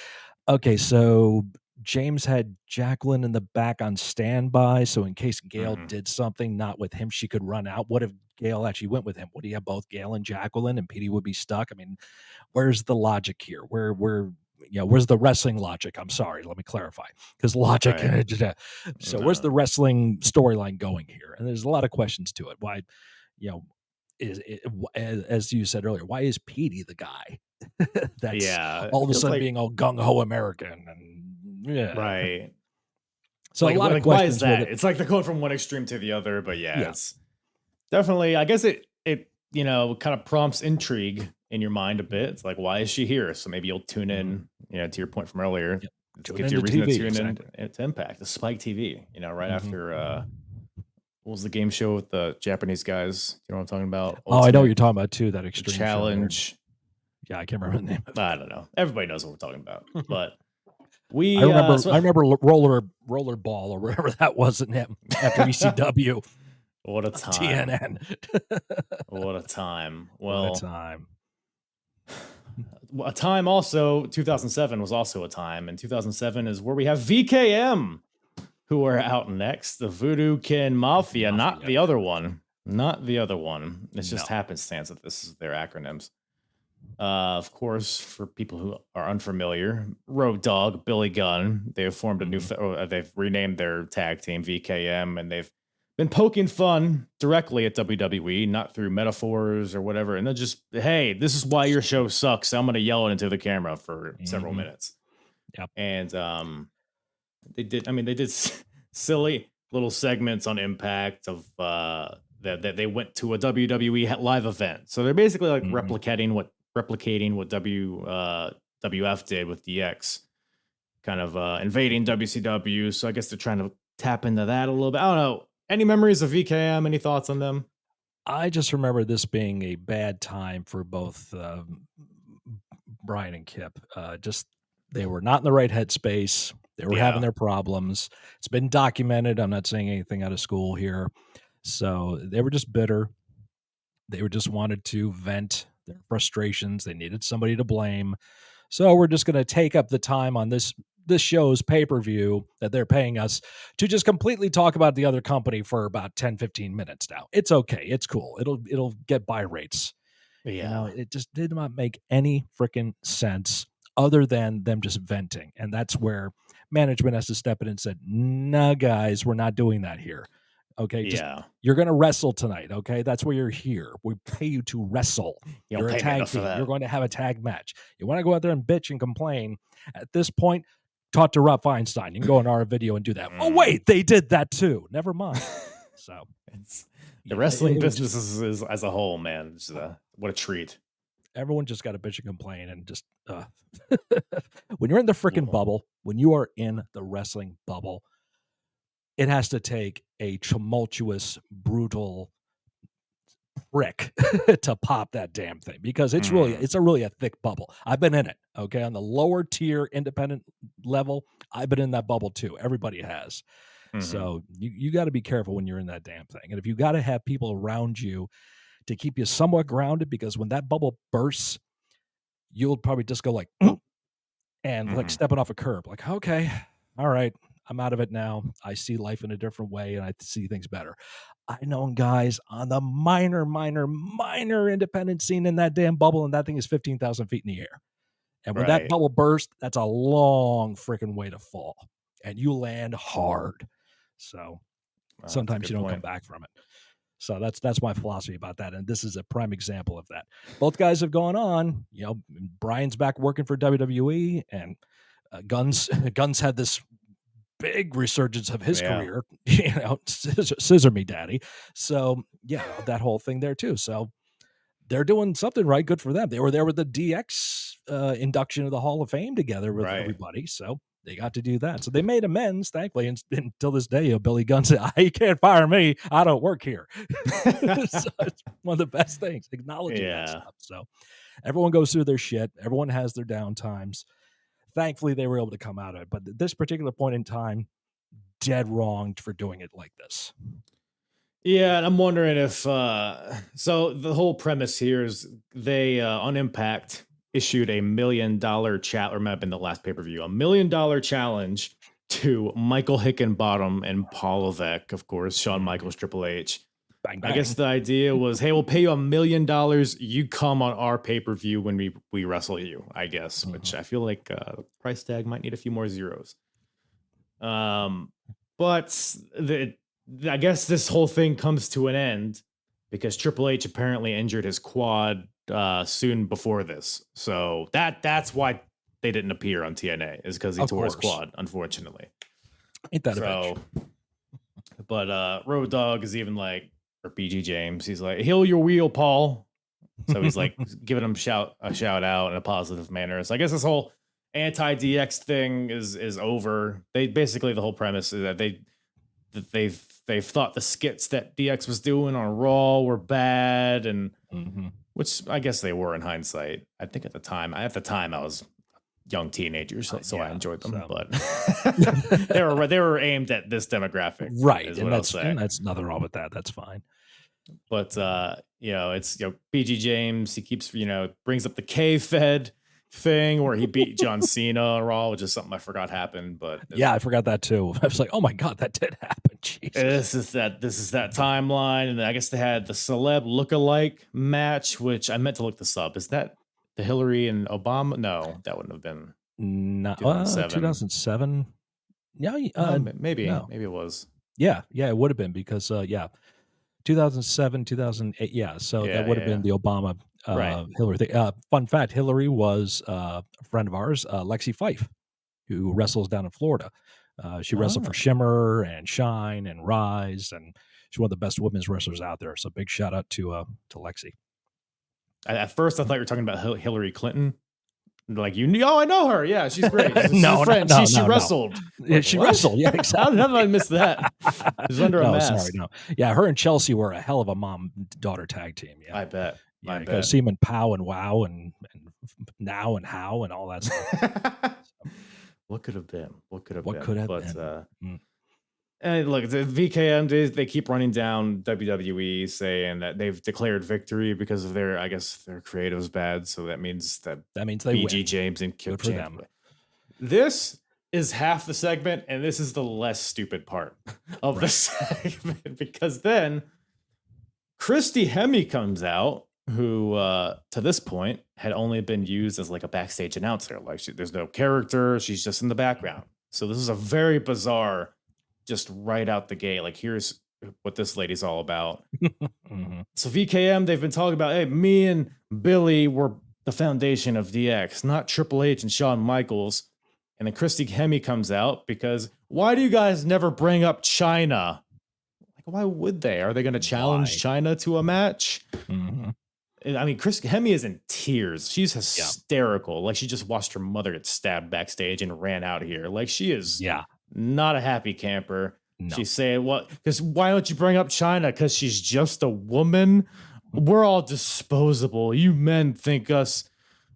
okay, so James had Jacqueline in the back on standby, so in case Gail did something not with him, she could run out. What if Gail actually went with him? Would he have both Gail and Jacqueline, and Petey would be stuck? I mean, where's the logic here? Where's the wrestling logic? I'm sorry, let me clarify, because logic. Right. So where's the wrestling storyline going here? And there's a lot of questions to it. Why, as you said earlier, why is Petey the guy that's all of a sudden being all gung ho American and right? So a lot of questions. Why is that? It's like they're going from one extreme to the other, but it's definitely. I guess it kind of prompts intrigue in your mind a bit. It's like, why is she here? So maybe you'll tune in, to your point from earlier. It gives you a reason to tune in to Impact, the Spike TV. Right after. What was the game show with the Japanese guys? You know what I'm talking about? I know what you're talking about too. That Extreme Challenge. Yeah, I can't remember the name. I don't know. Everybody knows what we're talking about. But I remember roller ball or whatever that was after ECW. What a time! TNN. What a time! Well, what a time. A time also. 2007 was also a time, and 2007 is where we have VKM, who are out next. The Voodoo Kin Mafia, not the other one. Not the other one. It's just happenstance that this is their acronyms. Of course, for people who are unfamiliar, Road Dogg, Billy Gunn, they have formed a new. They've renamed their tag team VKM, and they've been poking fun directly at WWE, not through metaphors or whatever. And they're just, hey, this is why your show sucks. I'm going to yell it into the camera for several minutes. Yep. And they did silly little segments on Impact of that they went to a WWE live event. So they're basically like replicating what WWF did with DX, kind of invading WCW. So I guess they're trying to tap into that a little bit. I don't know. Any memories of VKM? Any thoughts on them? I just remember this being a bad time for both Brian and Kip. They were not in the right headspace. They were having their problems. It's been documented. I'm not saying anything out of school here. So they were just bitter. They just wanted to vent their frustrations. They needed somebody to blame. So we're just going to take up the time on this show's pay-per-view that they're paying us to just completely talk about the other company for about 10, 15 minutes now. It's okay. It's cool. It'll get buy rates. Yeah. It just did not make any freaking sense other than them just venting. And that's where management has to step in and said, nah, guys, we're not doing that here. Okay, Yeah. you're going to wrestle tonight. Okay, that's why you're here. We pay you to wrestle. You don't You're a pay me tag enough for team. that. You're going to have a tag match. You want to go out there and bitch and complain. At this point, talk to Rob Feinstein. You can go in our video and do that. Oh, wait, they did that too. Never mind. So The wrestling business is as a whole, man. It's, what a treat. Everyone just got to bitch and complain and just when you're in the freaking bubble, when you are in the wrestling bubble, it has to take a tumultuous, brutal prick to pop that damn thing, because it's really a thick bubble. I've been in it. Okay, on the lower tier independent level, I've been in that bubble too. Everybody has. So you got to be careful when you're in that damn thing, and if you got to have people around you to keep you somewhat grounded, because when that bubble bursts, you'll probably just go like and like stepping off a curb, like, okay, all right, I'm out of it now. I see life in a different way and I see things better. I know guys on the minor independent scene in that damn bubble, and that thing is 15,000 feet in the air. And when that bubble bursts, that's a long freaking way to fall, and you land hard. So sometimes you don't come back from it. So that's my philosophy about that. And this is a prime example of that. Both guys have gone on, you know, Brian's back working for WWE, and Guns had this big resurgence of his career, you know, scissor me daddy. So yeah, that whole thing there too. So they're doing something right. Good for them. They were there with the DX induction of the Hall of Fame together with everybody. So they got to do that. So they made amends, thankfully. And until this day, Billy Gunn said, you can't fire me. I don't work here. So it's one of the best things, acknowledging that stuff. So everyone goes through their shit. Everyone has their down times. Thankfully, they were able to come out of it. But at this particular point in time, dead wrong for doing it like this. Yeah, and I'm wondering if so the whole premise here is they on Impact issued $1 million challenge, or might have been the last pay-per-view, $1 million challenge to Michael Hickenbottom and Paul Levesque, of course, Shawn Michaels, Triple H. Bang, bang. I guess the idea was, hey, we'll pay you $1 million. You come on our pay-per-view when we wrestle you, I guess, which I feel like price tag might need a few more zeros. But I guess this whole thing comes to an end because Triple H apparently injured his quad soon before this. So that's why they didn't appear on TNA, is because he tore his quad, unfortunately. Ain't that a bitch? But Road Dogg is even like, or BG James, he's like, heal your wheel, Paul. So he's like giving him a shout out in a positive manner. So I guess this whole anti-DX thing is over. They basically, the whole premise is that they've thought the skits that DX was doing on Raw were bad, and which I guess they were in hindsight. I think at the time I was a young teenager, so I enjoyed them, but they were aimed at this demographic, right? And that's nothing wrong with that. That's fine. But it's BG James. He keeps brings up the K-Fed thing where he beat John Cena on Raw, which is something I forgot happened. But yeah, I forgot that too. I was like, oh my god, that did happen. Jesus. This is that timeline, and I guess they had the celeb look-alike match, which I meant to look this up. Is that the Hillary and Obama? No, that wouldn't have been 2007. Yeah, maybe it was. Yeah, it would have been because 2007, 2008. Yeah, so that would have been the Obama Hillary thing. Fun fact: Hillary was a friend of ours, Lexi Fife, who wrestles down in Florida. She wrestled for Shimmer and Shine and Rise, and she's one of the best women's wrestlers out there. So big shout out to Lexi. At first, I thought you were talking about Hillary Clinton. Like, I know her. Yeah, she's great. She's no, a friend. No, she wrestled. Yeah, she wrestled. Yeah, exactly. How did I miss that? She's under a mask. Sorry, no. Yeah, her and Chelsea were a hell of a mom-daughter tag team. Yeah, I bet. Yeah, I bet. See them in Pow and Wow and Now and How and all that stuff. What could have been? What could have been? And look, the VKM, they keep running down WWE, saying that they've declared victory because of their creative's bad. So that means they BG win. James and Kip for James. them. This is half the segment, and this is the less stupid part of the segment, because then Christy Hemme comes out who to this point had only been used as like a backstage announcer. Like there's no character, she's just in the background. So this is a very bizarre, just right out the gate. Like here's what this lady's all about. Mhm. So VKM, they've been talking about, hey, me and Billy were the foundation of DX, not Triple H and Shawn Michaels. And then Christy Hemme comes out because why do you guys never bring up China? Like, why would they? Are they going to challenge Why? China to a match? Mhm. And, I mean, Chris Hemme is in tears. She's Yeah. hysterical. Like she just watched her mother get stabbed backstage and ran out here. Like she is Yeah. not a happy camper. No. She's saying, "What? Because why don't you bring up China? Because she's just a woman. We're all disposable. You men think us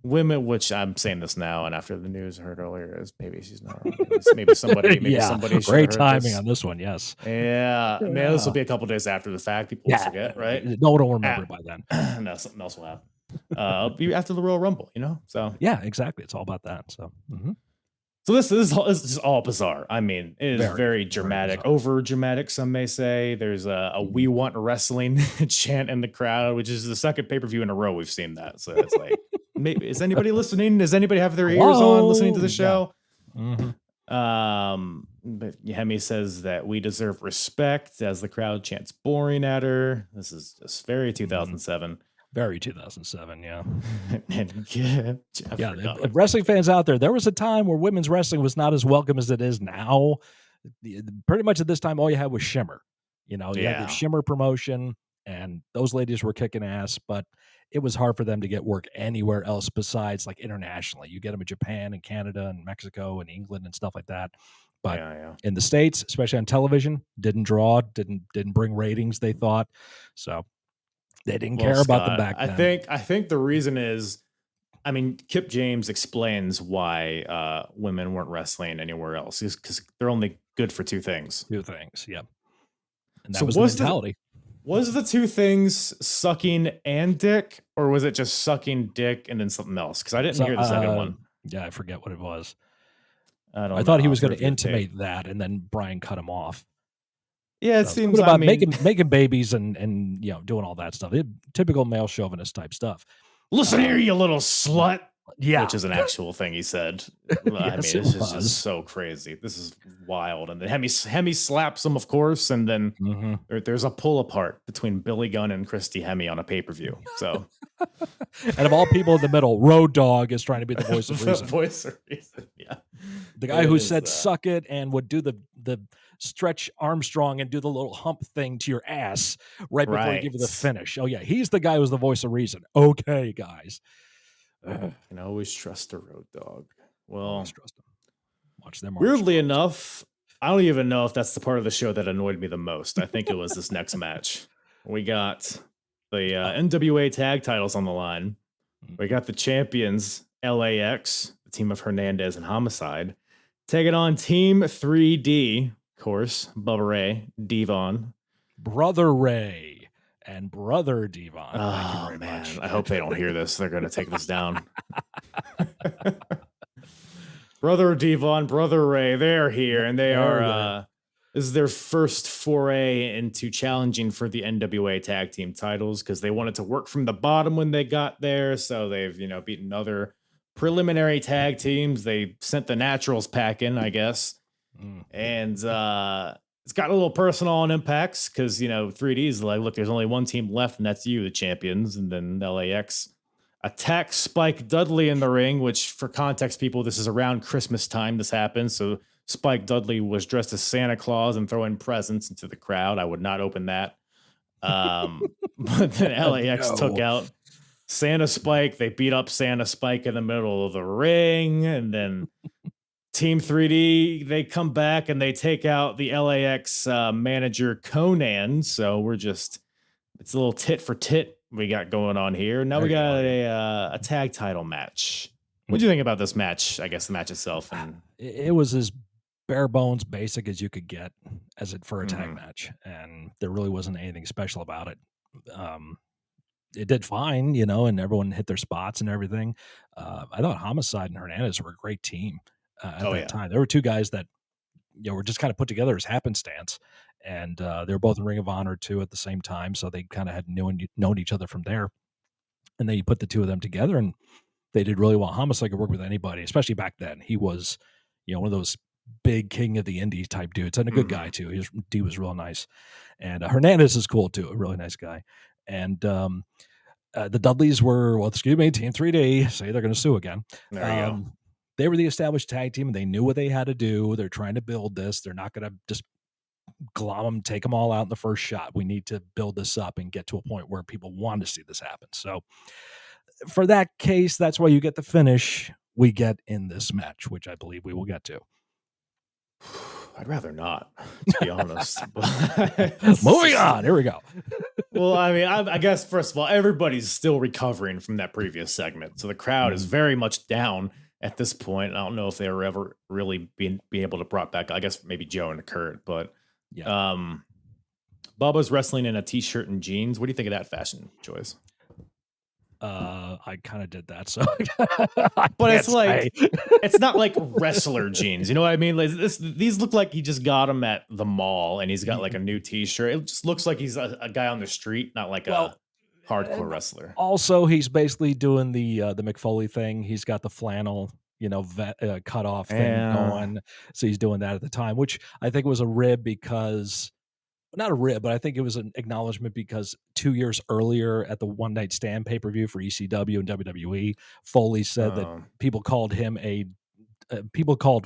women." Which I'm saying this now, and after the news I heard earlier, is maybe she's not wrong. Maybe somebody, maybe Yeah. somebody. should Great have heard timing this. on this one. Yes. Yeah, man, this will Yeah. be a couple days after the fact. People will forget, right? No one will remember it by then. No, something else will happen. It'll be after the Royal Rumble, you know. So Yeah, exactly. It's all about that. So So this is all bizarre. I mean, it is Very, very very dramatic, bizarre. over dramatic. Some may say there's a "We want wrestling" chant in the crowd, which is the second pay per view in a row we've seen that. So it's like, maybe is anybody listening? Does anybody have their ears on listening to the show? Mhm. But Hemme says that we deserve respect as the crowd chants boring at her. This is just very 2007. Very 2007. Yeah. And yeah, I Yeah. forgot. If wrestling fans out there was a time where women's wrestling was not as welcome as it is now. Pretty much at this time, all you had was Shimmer. You had Yeah. the Shimmer promotion, and those ladies were kicking ass, but it was hard for them to get work anywhere else besides like internationally. You get them in Japan and Canada and Mexico and England and stuff like that. But Yeah. in the States, especially on television, didn't didn't bring ratings, they thought. So they didn't Well, care about them Scott, back I then. think the reason is, I mean, Kip James explains why women weren't wrestling anywhere else is because they're only good for two things. Two things. Yep. And that So was the was the- mentality. Was the two things sucking and dick, or was it just sucking dick and then something else? Because I didn't hear the second one. Yeah, I forget what it was. I don't. I thought he know. was going to Review tape. intimate that, and then Brian cut him off. Yeah, it So, seems. about I mean, making babies and doing all that stuff. Typical male chauvinist type stuff. listen here, you little slut. Yeah, Which is an actual thing he said. I mean, Yes, this it is was. just so crazy. This is wild. And then Hemme slaps him, of course, and then Mhm. there's a pull apart between Billy Gunn and Christy Hemme on a pay per view. So And of all people in the middle, Road Dogg is trying to be the voice of the reason. voice of reason. Yeah, The guy It who is, said "suck it" and would do the stretch Armstrong and do the little hump thing to your ass right before he give you the Right. finish. Oh yeah, he's the guy who's the voice of reason. Okay, guys. You can always trust a road dog. Well, Always trust him. Watch them. weirdly enough, I don't even know if that's the part of the show that annoyed me the most. I think it was this next match. We got the NWA tag titles on the line. We got the champions, LAX, the team of Hernandez and Homicide, taking on Team 3D, of course, Bubba Ray, Devon. Brother Ray and Brother Devon. Thank you Oh, very man. much. I hope they don't hear this. They're going to take this down. Brother Devon, Brother Ray, they're here, and they They're are. This is their first foray into challenging for the NWA tag team titles because they wanted to work from the bottom when they got there. So they've, beaten other preliminary tag teams. They sent the Naturals pack in, I guess. Mm. And it's got a little personal on impacts because, 3D is like, look, there's only one team left, and that's you, the champions. And then LAX attacks Spike Dudley in the ring, which, for context, people, this is around Christmas time this happened. So Spike Dudley was dressed as Santa Claus and throwing presents into the crowd. I would not open that. But then LAX took out Santa Spike. They beat up Santa Spike in the middle of the ring. And then Team 3D, they come back and they take out the LAX manager Conan. So it's a little tit for tit we got going on here. Now we got a tag title match. What do you think about this match? I guess the match itself. And It was as bare bones basic as you could get for a tag Mhm. match, and there really wasn't anything special about it. It did fine, and everyone hit their spots and everything. I thought Homicide and Hernandez were a great team at that time. There were two guys that were just kind of put together as happenstance, and they were both in Ring of Honor too at the same time, so they kind of had known each other from there. And then you put the two of them together, and they did really well. Homicide could work with anybody, especially back then. He was, one of those big king of the indies type dudes, and a good guy too. He was real nice. And Hernandez is cool too, a really nice guy. And the Dudleys were, Team 3D, say they're going to sue again. There you go. They were the established tag team, and they knew what they had to do. They're trying to build this. They're not going to just glom them, take them all out in the first shot. We need to build this up and get to a point where people want to see this happen. So for that case, that's why you get the finish we get in this match, which I believe we will get to. I'd rather not, to be honest. Moving on. Here we go. Well, I mean, I guess, first of all, everybody's still recovering from that previous segment. So the crowd is very much down at this point. I don't know if they were ever really being able to brought back, I guess maybe Joe and Kurt, but Bubba's wrestling in a t-shirt and jeans. What do you think of that fashion choice? I kind of did that, so but it's like it's not like wrestler jeans, you know what I mean? Like these look like he just got them at the mall, and he's got like a new t-shirt. It just looks like he's a guy on the street, not like a hardcore wrestler. Also, he's basically doing the McFoley thing. He's got the flannel, cut off thing going, so he's doing that at the time, which I think was a rib because. Not a rib, but I think it was an acknowledgement because 2 years earlier at the One Night Stand pay-per-view for ECW and WWE, Foley said that people called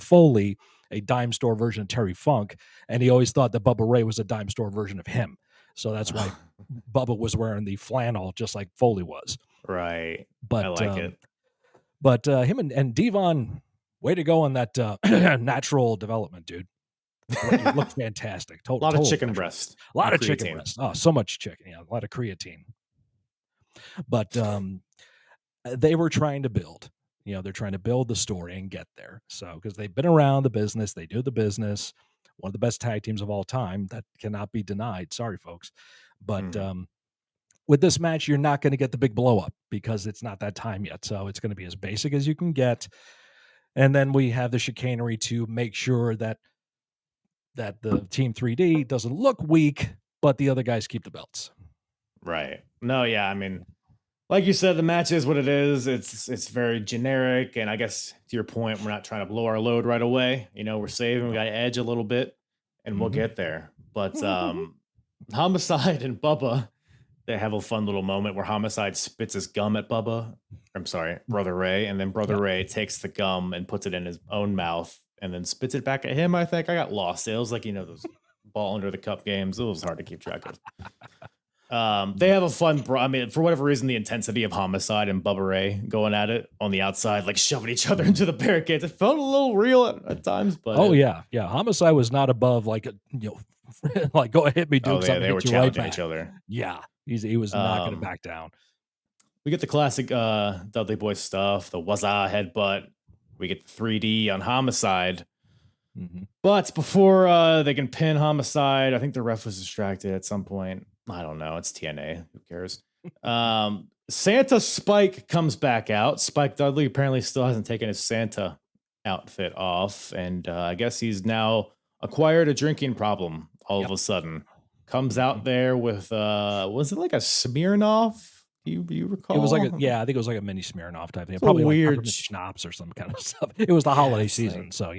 Foley a dime store version of Terry Funk, and he always thought that Bubba Ray was a dime store version of him. So that's why Bubba was wearing the flannel just like Foley was. Right. But I like it. But him and Devon, way to go on that natural development, dude. You look fantastic. A lot of chicken breast. A lot of chicken breast. Oh, so much chicken. Yeah, a lot of creatine. But they were trying to build. They're trying to build the story and get there. So because they've been around the business, they do the business. One of the best tag teams of all time. That cannot be denied. Sorry, folks. But with this match, you're not going to get the big blow up because it's not that time yet. So it's going to be as basic as you can get. And then we have the chicanery to make sure that the Team 3D doesn't look weak, but the other guys keep the belts. Right. No, yeah. I mean, like you said, the match is what it is. It's very generic. And I guess to your point, we're not trying to blow our load right away. We're saving. We got to edge a little bit and we'll get there. But Homicide and Bubba, they have a fun little moment where Homicide spits his gum at Bubba. I'm sorry, Brother Ray. And then Brother Ray takes the gum and puts it in his own mouth and then spits it back at him. I think I got lost. It was like, those ball under the cup games. It was hard to keep track of. They have a fun, for whatever reason, the intensity of Homicide and Bubba Ray going at it on the outside, like shoving each other into the barricades. It felt a little real at times, but yeah. Homicide was not above like like go ahead, hit me, dude. They were challenging each other. Yeah, he was not going to back down. We get the classic Dudley Boy stuff, the Wazza headbutt. We get the 3D on Homicide. But before they can pin Homicide, I think the ref was distracted at some point. I don't know. It's TNA. Who cares? Santa Spike comes back out. Spike Dudley apparently still hasn't taken his Santa outfit off. And I guess he's now acquired a drinking problem all of a sudden. Comes out there with, was it like a Smirnoff? You recall? It was like I think it was like a mini Smirnoff type thing. It's probably weird like schnapps or some kind of stuff. It was the holiday season, so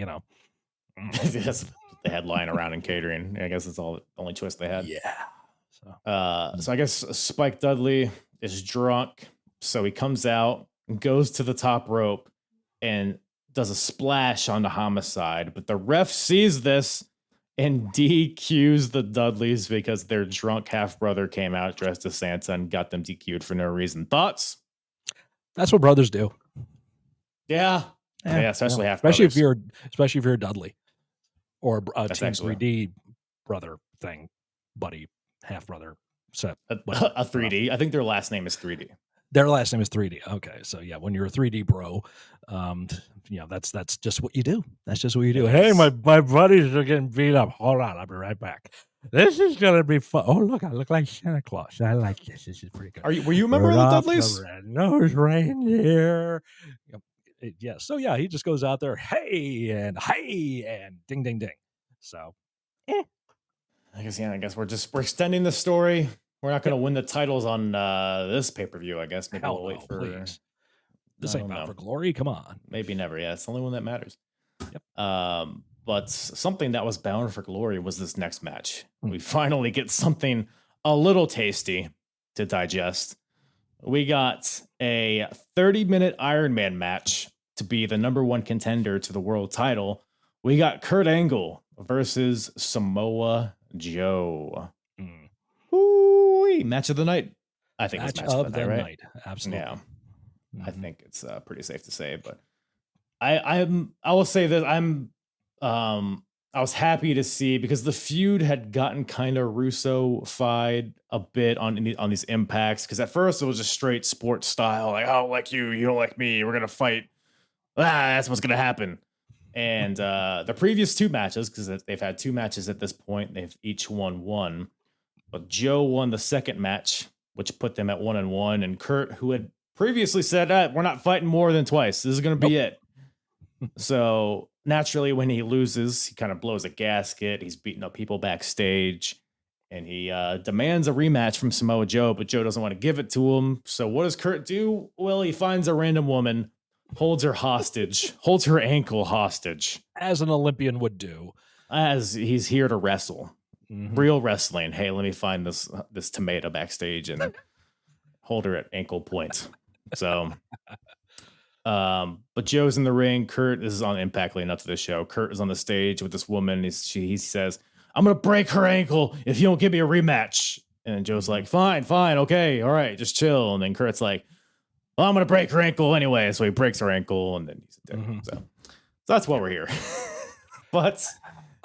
That's what they had lying around in catering. I guess it's the only choice they had. Yeah. So I guess Spike Dudley is drunk, so he comes out and goes to the top rope and does a splash onto Homicide, but the ref sees this and DQs the Dudleys because their drunk half-brother came out dressed as Santa and got them DQ'd for no reason. Thoughts? That's what brothers do. Yeah, especially half-brothers. Especially if you're Dudley or a Team 3D brother thing, buddy, half-brother set. A 3D. I think their last name is 3D. Their last name is 3D. Okay, so yeah, when you're a 3D bro, that's just what you do. That's just what you do. Yes. Hey, my buddies are getting beat up. Hold on, I'll be right back. This is gonna be fun. Oh, look, I look like Santa Claus. I like this. This is pretty good. Were you a member of the Dudleys? Red-nosed reindeer. Yeah. So yeah, he just goes out there. Hey and ding ding ding. So, I guess we're extending the story. We're not going to win the titles on this pay-per-view, I guess. Maybe Hell we'll wait no, for. please. This I ain't don't Bound know. for Glory. Come on. Maybe never. Yeah, it's the only one that matters. Yep. But something that was bound for glory was this next match. Hmm. We finally get something a little tasty to digest. We got a 30-minute Iron Man match to be the number one contender to the world title. We got Kurt Angle versus Samoa Joe. Mm. Ooh, match of the night. I think it's Match match of of the the night, right? night. Absolutely. Yeah, I Mhm. think it's pretty safe to say. But I will say that I was happy to see, because the feud had gotten kind of Russo-fied a bit on these impacts. Because at first it was just straight sports style, like, I don't like you, you don't like me, we're gonna fight. That's what's gonna happen. And the previous two matches, because they've had two matches at this point, they've each won one. But Joe won the second match, which put them at 1-1. And Kurt, who had previously said, we're not fighting more than twice, this is gonna be it. So naturally, when he loses, he kind of blows a gasket. He's beating up people backstage, and he demands a rematch from Samoa Joe, but Joe doesn't want to give it to him. So what does Kurt do? Well, he finds a random woman, holds her hostage, holds her ankle hostage, As an Olympian would do. as he's here to wrestle. Mhm. Real wrestling. Hey, let me find this tomato backstage and hold her at ankle point. So but Joe's in the ring. Kurt, this is on Impact leading up to the show. Kurt is on the stage with this woman. He says, I'm going to break her ankle if you don't give me a rematch. And Joe's like, fine, okay, all right, just chill. And then Kurt's like, well, I'm going to break her ankle anyway. So he breaks her ankle, and then he's dead. Mhm. So that's why we're here. But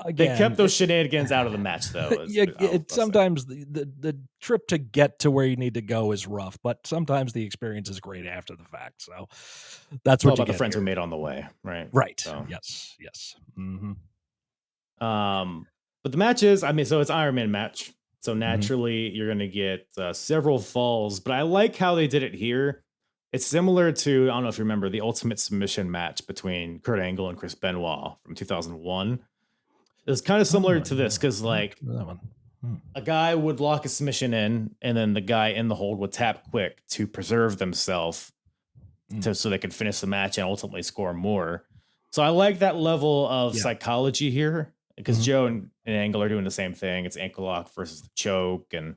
Again, they kept those shenanigans out of the match, though. Sometimes the trip to get to where you need to go is rough, but sometimes the experience is great after the fact. So that's It's all what you about the get friends here. we made on the way, right? Right. So. Yes. Mhm. But the match is, so it's Iron Man match. So Mm-hmm. naturally, you're going to get several falls. But I like how they did it here. It's similar to, I don't know if you remember, the Ultimate Submission match between Kurt Angle and Chris Benoit from 2001. It was kind of similar to this, because like that one. a guy would lock a submission in, and then the guy in the hold would tap quick to preserve themselves so they could finish the match and ultimately score more. So I like that level of psychology here, because Joe and Angle are doing the same thing. It's ankle lock versus the choke. And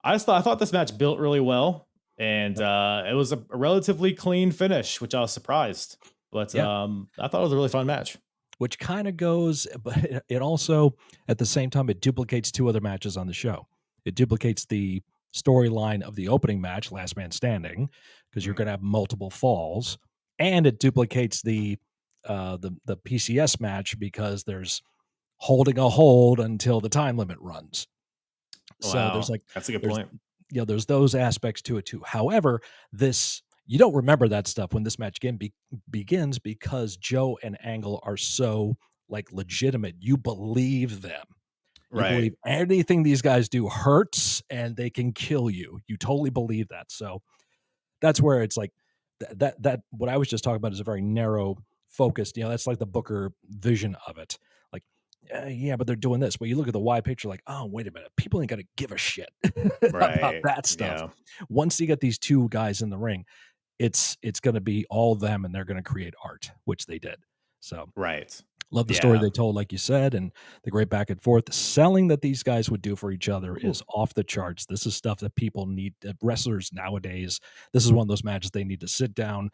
I thought this match built really well. And it was a relatively clean finish, which I was surprised. But I thought it was a really fun match. Which kind of goes, but it also, at the same time, it duplicates two other matches on the show. It duplicates the storyline of the opening match, Last Man Standing, because you're going to have multiple falls, and it duplicates the PCS match, because there's holding a hold until the time limit runs. So there's that's a good point. There's those aspects to it too. However, you don't remember that stuff when this match begins, because Joe and Angle are so like legitimate. You believe them. You believe anything these guys do hurts and they can kill you. You totally believe that. So that's where it's like that what I was just talking about is a very narrow focused, that's like the Booker vision of it. Like, but they're doing this. But you look at the wide picture, like, oh, wait a minute. People ain't going to give a shit about that stuff. Yeah. Once you get these two guys in the ring, it's going to be all them, and they're going to create art, which they did. So love the story they told, like you said, and the great back and forth. The selling that these guys would do for each other is off the charts. This is stuff that people need. Wrestlers nowadays, this is one of those matches they need to sit down,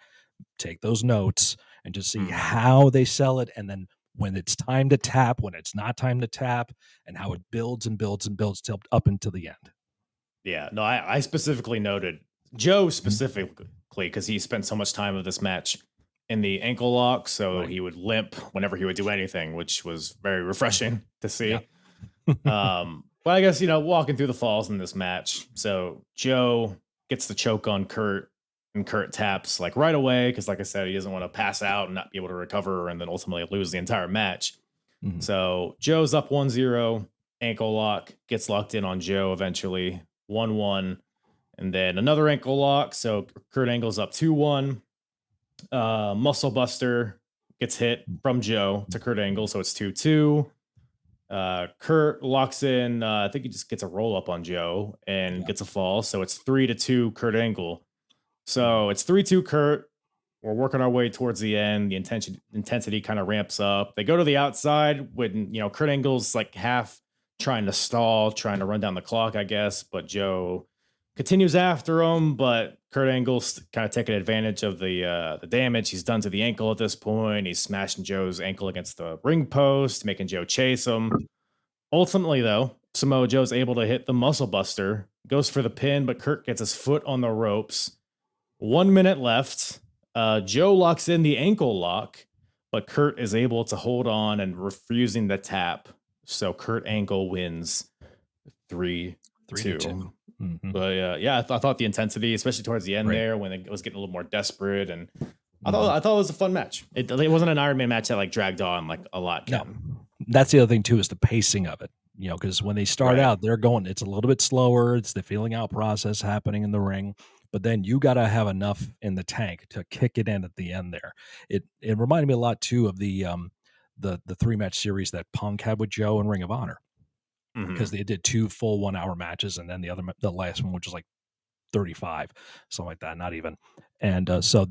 take those notes, and just see how they sell it, and then when it's time to tap, when it's not time to tap, and how it builds and builds and builds till up until the end. Yeah, no, I specifically noted Joe specifically, because he spent so much time of this match in the ankle lock, so he would limp whenever he would do anything, which was very refreshing to see. But I guess, walking through the falls in this match, so Joe gets the choke on Kurt, and Kurt taps like right away, because like I said, he doesn't want to pass out and not be able to recover and then ultimately lose the entire match. So Joe's up 1-0, ankle lock, gets locked in on Joe eventually, 1-1, and then another ankle lock, so Kurt Angle's up 2-1. Muscle Buster gets hit from Joe to Kurt Angle, so it's 2-2. Kurt locks in. I think he just gets a roll up on Joe and Yeah. gets a fall. So it's 3-2 Kurt Angle. Mhm. So it's 3-2 Kurt. We're working our way towards the end. The intensity kind of ramps up. They go to the outside when Kurt Angle's like half trying to stall, trying to run down the clock, I guess. But Joe continues after him. But Kurt Angle's kind of taking advantage of the damage he's done to the ankle at this point. He's smashing Joe's ankle against the ring post, making Joe chase him. Ultimately, though, Samoa Joe's able to hit the muscle buster, goes for the pin, but Kurt gets his foot on the ropes. 1 minute left. Joe locks in the ankle lock, but Kurt is able to hold on and refusing the tap. So Kurt Angle wins 3-2. 3-2. Mhm. But yeah, I thought the intensity, especially towards the end Right. there when it was getting a little more desperate, and I Mhm. thought it was a fun match. It wasn't an Iron Man match that like dragged on like a lot No. can. That's the other thing too, is the pacing of it. Because when they start Right. out, they're going, it's a little bit slower. It's the feeling out process happening in the ring. But then you got to have enough in the tank to kick it in at the end there. It reminded me a lot too of the 3-match series that Punk had with Joe in Ring of Honor, because Mhm. they did 2 full 1-hour matches, and then the last one, which was like 35, something like that, not even. And so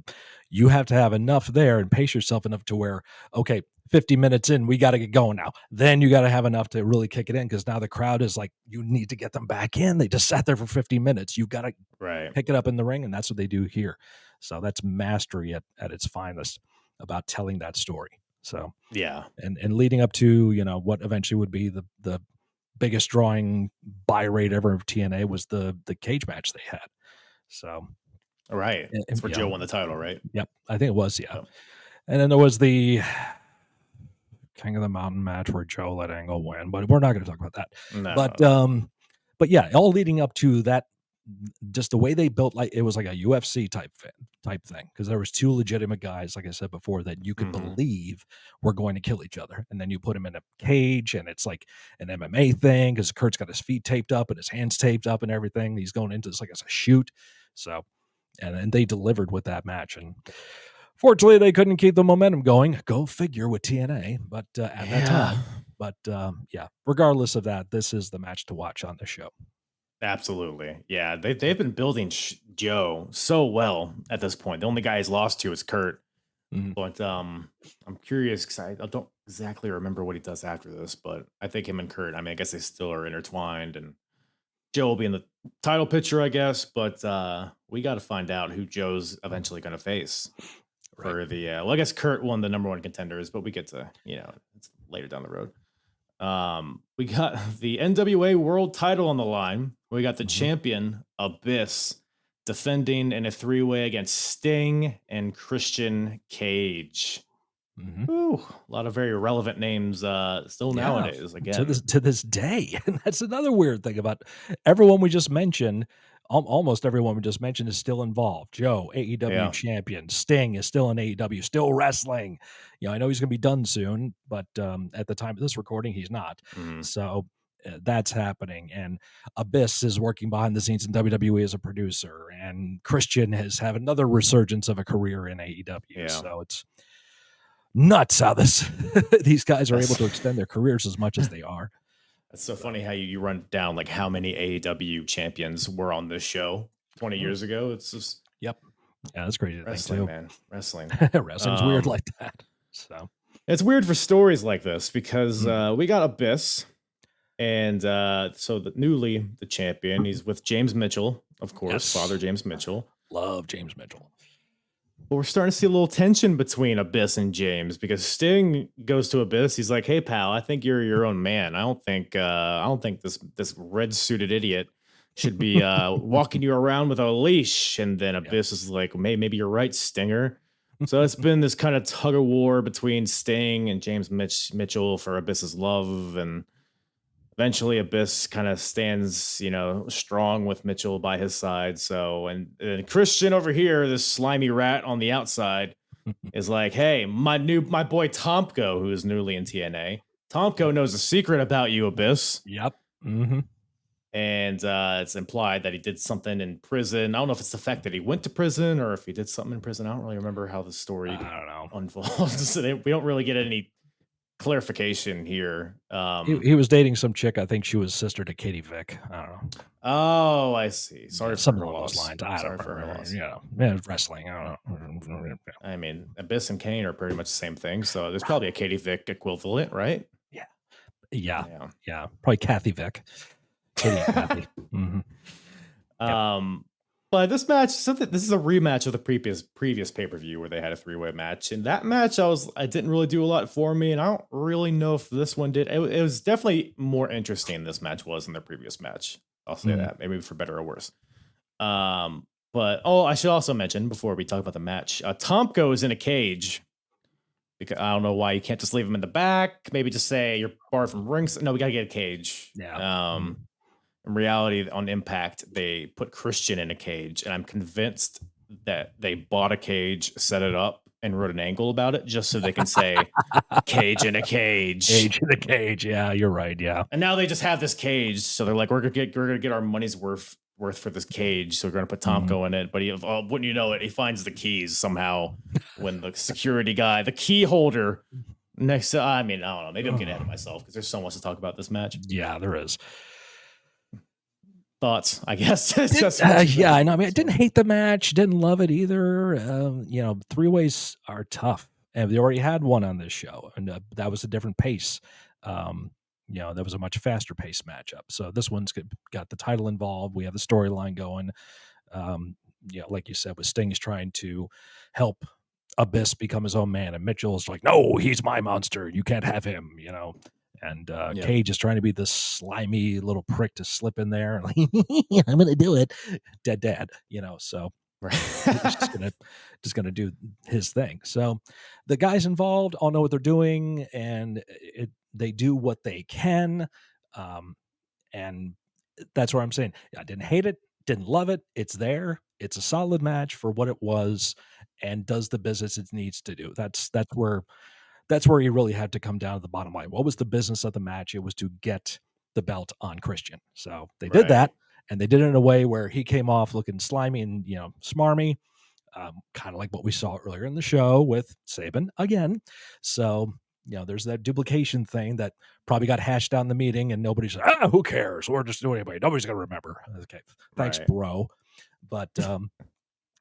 you have to have enough there and pace yourself enough to where, okay, 50 minutes in, we got to get going now. Then you got to have enough to really kick it in, because now the crowd is like, you need to get them back in. They just sat there for 50 minutes. You got to Right. pick it up in the ring, and that's what they do here. So that's mastery at its finest about telling that story. So Yeah. and leading up to what eventually would be the biggest drawing buy rate ever of TNA was the cage match they had. So Right. That's where you Joe know, won the title, right? yep, I think it was, yeah. Yep. And then there was the King of the Mountain match where Joe let Angle win, but we're not going to talk about that. No. But yeah, all leading up to that, just the way they built, like it was like a UFC type thing, because there was 2 legitimate guys, like I said before, that you could Mhm. believe were going to kill each other, and then you put them in a cage, and it's like an MMA thing, because Kurt's got his feet taped up and his hands taped up and everything. He's going into this like as a shoot. So and they delivered with that match, and fortunately they couldn't keep the momentum going. Go figure with TNA, but at that time. But yeah, regardless of that, this is the match to watch on the show. Absolutely. Yeah, they've been building Joe so well at this point. The only guy he's lost to is Kurt. Mhm. But I'm curious because I don't exactly remember what he does after this, but I think him and Kurt, I mean, I guess they still are intertwined, and Joe will be in the title picture, I guess, but we got to find out who Joe's eventually going to face Right. for the well, I guess Kurt won the number 1 contenders, but we get to, it's later down the road. We got the NWA World Title on the line. We got the Mhm. champion Abyss defending in a 3-way against Sting and Christian Cage. Mhm. Ooh, a lot of very relevant names still Yeah, nowadays. to Again, this day. And that's another weird thing about everyone we just mentioned. Almost everyone we just mentioned is still involved. Joe, AEW yeah. champion. Sting is still in AEW, still wrestling. I know he's going to be done soon, but at the time of this recording, he's not. Mhm. So that's happening. And Abyss is working behind the scenes in WWE as a producer. And Christian has had another resurgence of a career in AEW. Yeah. So it's nuts how these guys are able That's to extend their careers as much as they are. that's so funny how you run down like how many AEW champions were on this show 20 Mm. years ago. It's just Yep. Yeah, that's crazy to think wrestling, too. man. Wrestling. Wrestling's weird like that. So It's weird for stories like this because Mhm. we got Abyss, and so the champion, he's with James Mitchell, of course, Yes. Father James Mitchell. Love James Mitchell. But we're starting to see a little tension between Abyss and James because Sting goes to Abyss. He's like, "Hey, pal, I think you're your own man. I don't think this red suited idiot should be walking you around with a leash." And then Yeah. Abyss is like, maybe you're right, Stinger." So it's been this kind of tug of war between Sting and James Mitchell for Abyss's love, and eventually Abyss kind of stands, strong with Mitchell by his side. So, and Christian over here, this slimy rat on the outside, is like, "Hey, my boy Tomko, who is newly in TNA, Tomko knows a secret about you, Abyss." Yep. Hmm. And it's implied that he did something in prison. I don't know if it's the fact that he went to prison or if he did something in prison. I don't really remember how the I story don't know. unfolds. So we don't really get any clarification here. He was dating some chick. I think she was sister to Katie Vick. I don't know. Oh, I see. Sorry for Something her along loss. those lines. I Sorry don't for her remember. loss. You know, man, wrestling. I don't know. I mean, Abyss and Kane are pretty much the same thing. So there's probably a Katie Vick equivalent, right? Yeah. Probably Kathy Vick. Katie and Kathy. But this match, this is a rematch of the previous pay-per-view where they had a 3-way match. And that match, I didn't really do a lot for me, and I don't really know if this one did. It was definitely more interesting this match was than the previous match. I'll say that, maybe for better or worse. But I should also mention before we talk about the match, Tomko is in a cage. Because I don't know why you can't just leave him in the back. Maybe just say you're barred from rings. No, we gotta get a cage. Yeah. In reality, on Impact, they put Christian in a cage, and I'm convinced that they bought a cage, set it up, and wrote an angle about it just so they can say cage in a cage. Cage in a cage. Yeah, you're right. Yeah. And now they just have this cage, so they're like, we're gonna get our money's worth for this cage, so we're gonna put Tomko in it. But wouldn't you know it, he finds the keys somehow when the security guy, the key holder next to, I don't know, maybe I'm getting ahead of myself because there's so much to talk about this match. Yeah, there is. Thoughts, I guess. Yeah, I know. I mean, I didn't hate the match, didn't love it either. 3-ways are tough, and they already had one on this show, and that was a different pace. That was a much faster paced matchup. So this one's got the title involved. We have the storyline going. Like you said, with Sting's trying to help Abyss become his own man, and Mitchell's like, "No, he's my monster. You can't have him." And Cage is trying to be this slimy little prick to slip in there. Like, I'm going to do it. Dead dad, so he's just gonna do his thing. So the guys involved all know what they're doing, and they do what they can. And that's where I'm saying I didn't hate it, didn't love it. It's there. It's a solid match for what it was, and does the business it needs to do. That's where you really had to come down to the bottom line. What was the business of the match? It was to get the belt on Christian. So they did that, and they did it in a way where he came off looking slimy and smarmy, kind of like what we saw earlier in the show with Sabin again. So there's that duplication thing that probably got hashed out in the meeting, and nobody's like, who cares? We're just doing anybody. Nobody's gonna remember. Okay, thanks, bro. But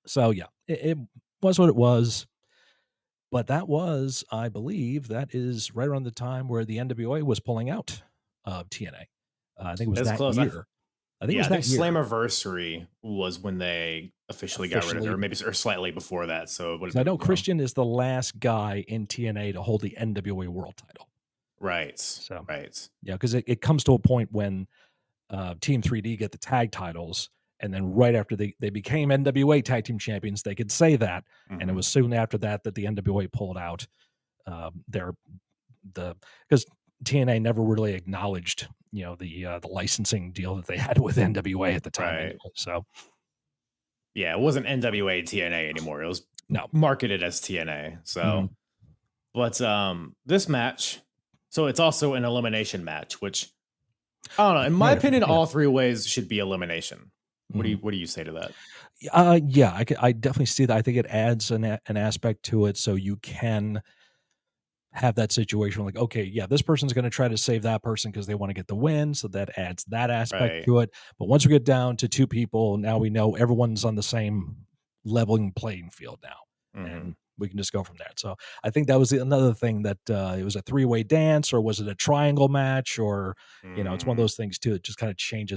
so yeah, it was what it was. But that was, I believe, that is right around the time where the NWA was pulling out of TNA. I think it was that year. I think Slammiversary was when they officially got rid of it, or slightly before that. So I know Christian is the last guy in TNA to hold the NWA World Title. Right. So right. Yeah, because it comes to a point when Team 3D get the tag titles. And then right after they became NWA Tag Team Champions, they could say that. And it was soon after that the NWA pulled out because TNA never really acknowledged, the licensing deal that they had with NWA at the time. Right. Anyway, so yeah, it wasn't NWA TNA anymore. It was marketed as TNA. So, but this match, so it's also an elimination match, which I don't know. In my opinion, all 3-ways should be elimination. What do you say to that? Yeah, I definitely see that. I think it adds an aspect to it, so you can have that situation like, okay, yeah, this person's going to try to save that person because they want to get the win, so that adds that aspect to it. But once we get down to 2 people, now we know everyone's on the same leveling playing field now, and we can just go from there. So I think that was another thing that it was a 3-way dance, or was it a triangle match, or it's one of those things too. It just kind of change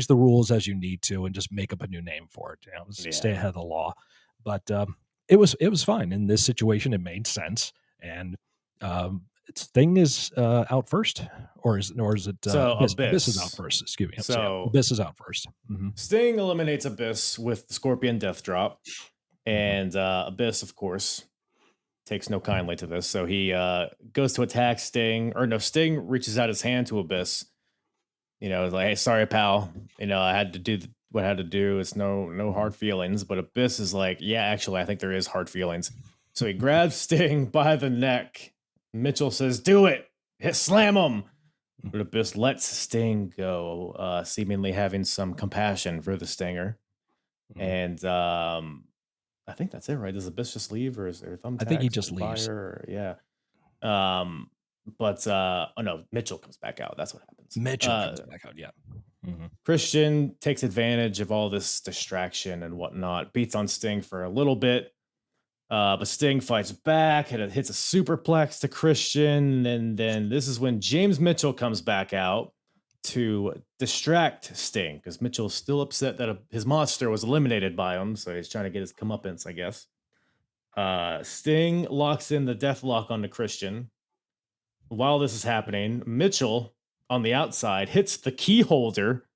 the rules as you need to, and just make up a new name for it. Stay ahead of the law. But it was fine in this situation. It made sense, and Sting is out first, or is it? Abyss is out first. Excuse me. So Abyss is out first. Sting eliminates Abyss with the Scorpion Death Drop, and Abyss, of course, takes no kindly to this. So he goes to attack Sting, or no, Sting reaches out his hand to Abyss. It's like, hey, sorry, pal. I had to do what I had to do. It's no hard feelings. But Abyss is like, yeah, actually, I think there is hard feelings. So he grabs Sting by the neck. Mitchell says, do it. Slam him. But Abyss lets Sting go, seemingly having some compassion for the Stinger. And I think that's it, right? Does Abyss just leave, or is there thumbtacks? I think he just leaves. Yeah. Um, but oh no, Mitchell comes back out. That's what happens. Mitchell comes back out. Yeah. Mhm. Christian takes advantage of all this distraction and whatnot, beats on Sting for a little bit. But Sting fights back and it hits a superplex to Christian. And then this is when James Mitchell comes back out to distract Sting because Mitchell's still upset that his monster was eliminated by him. So he's trying to get his comeuppance, I guess. Sting locks in the death lock onto Christian. While this is happening, Mitchell on the outside hits the key holder,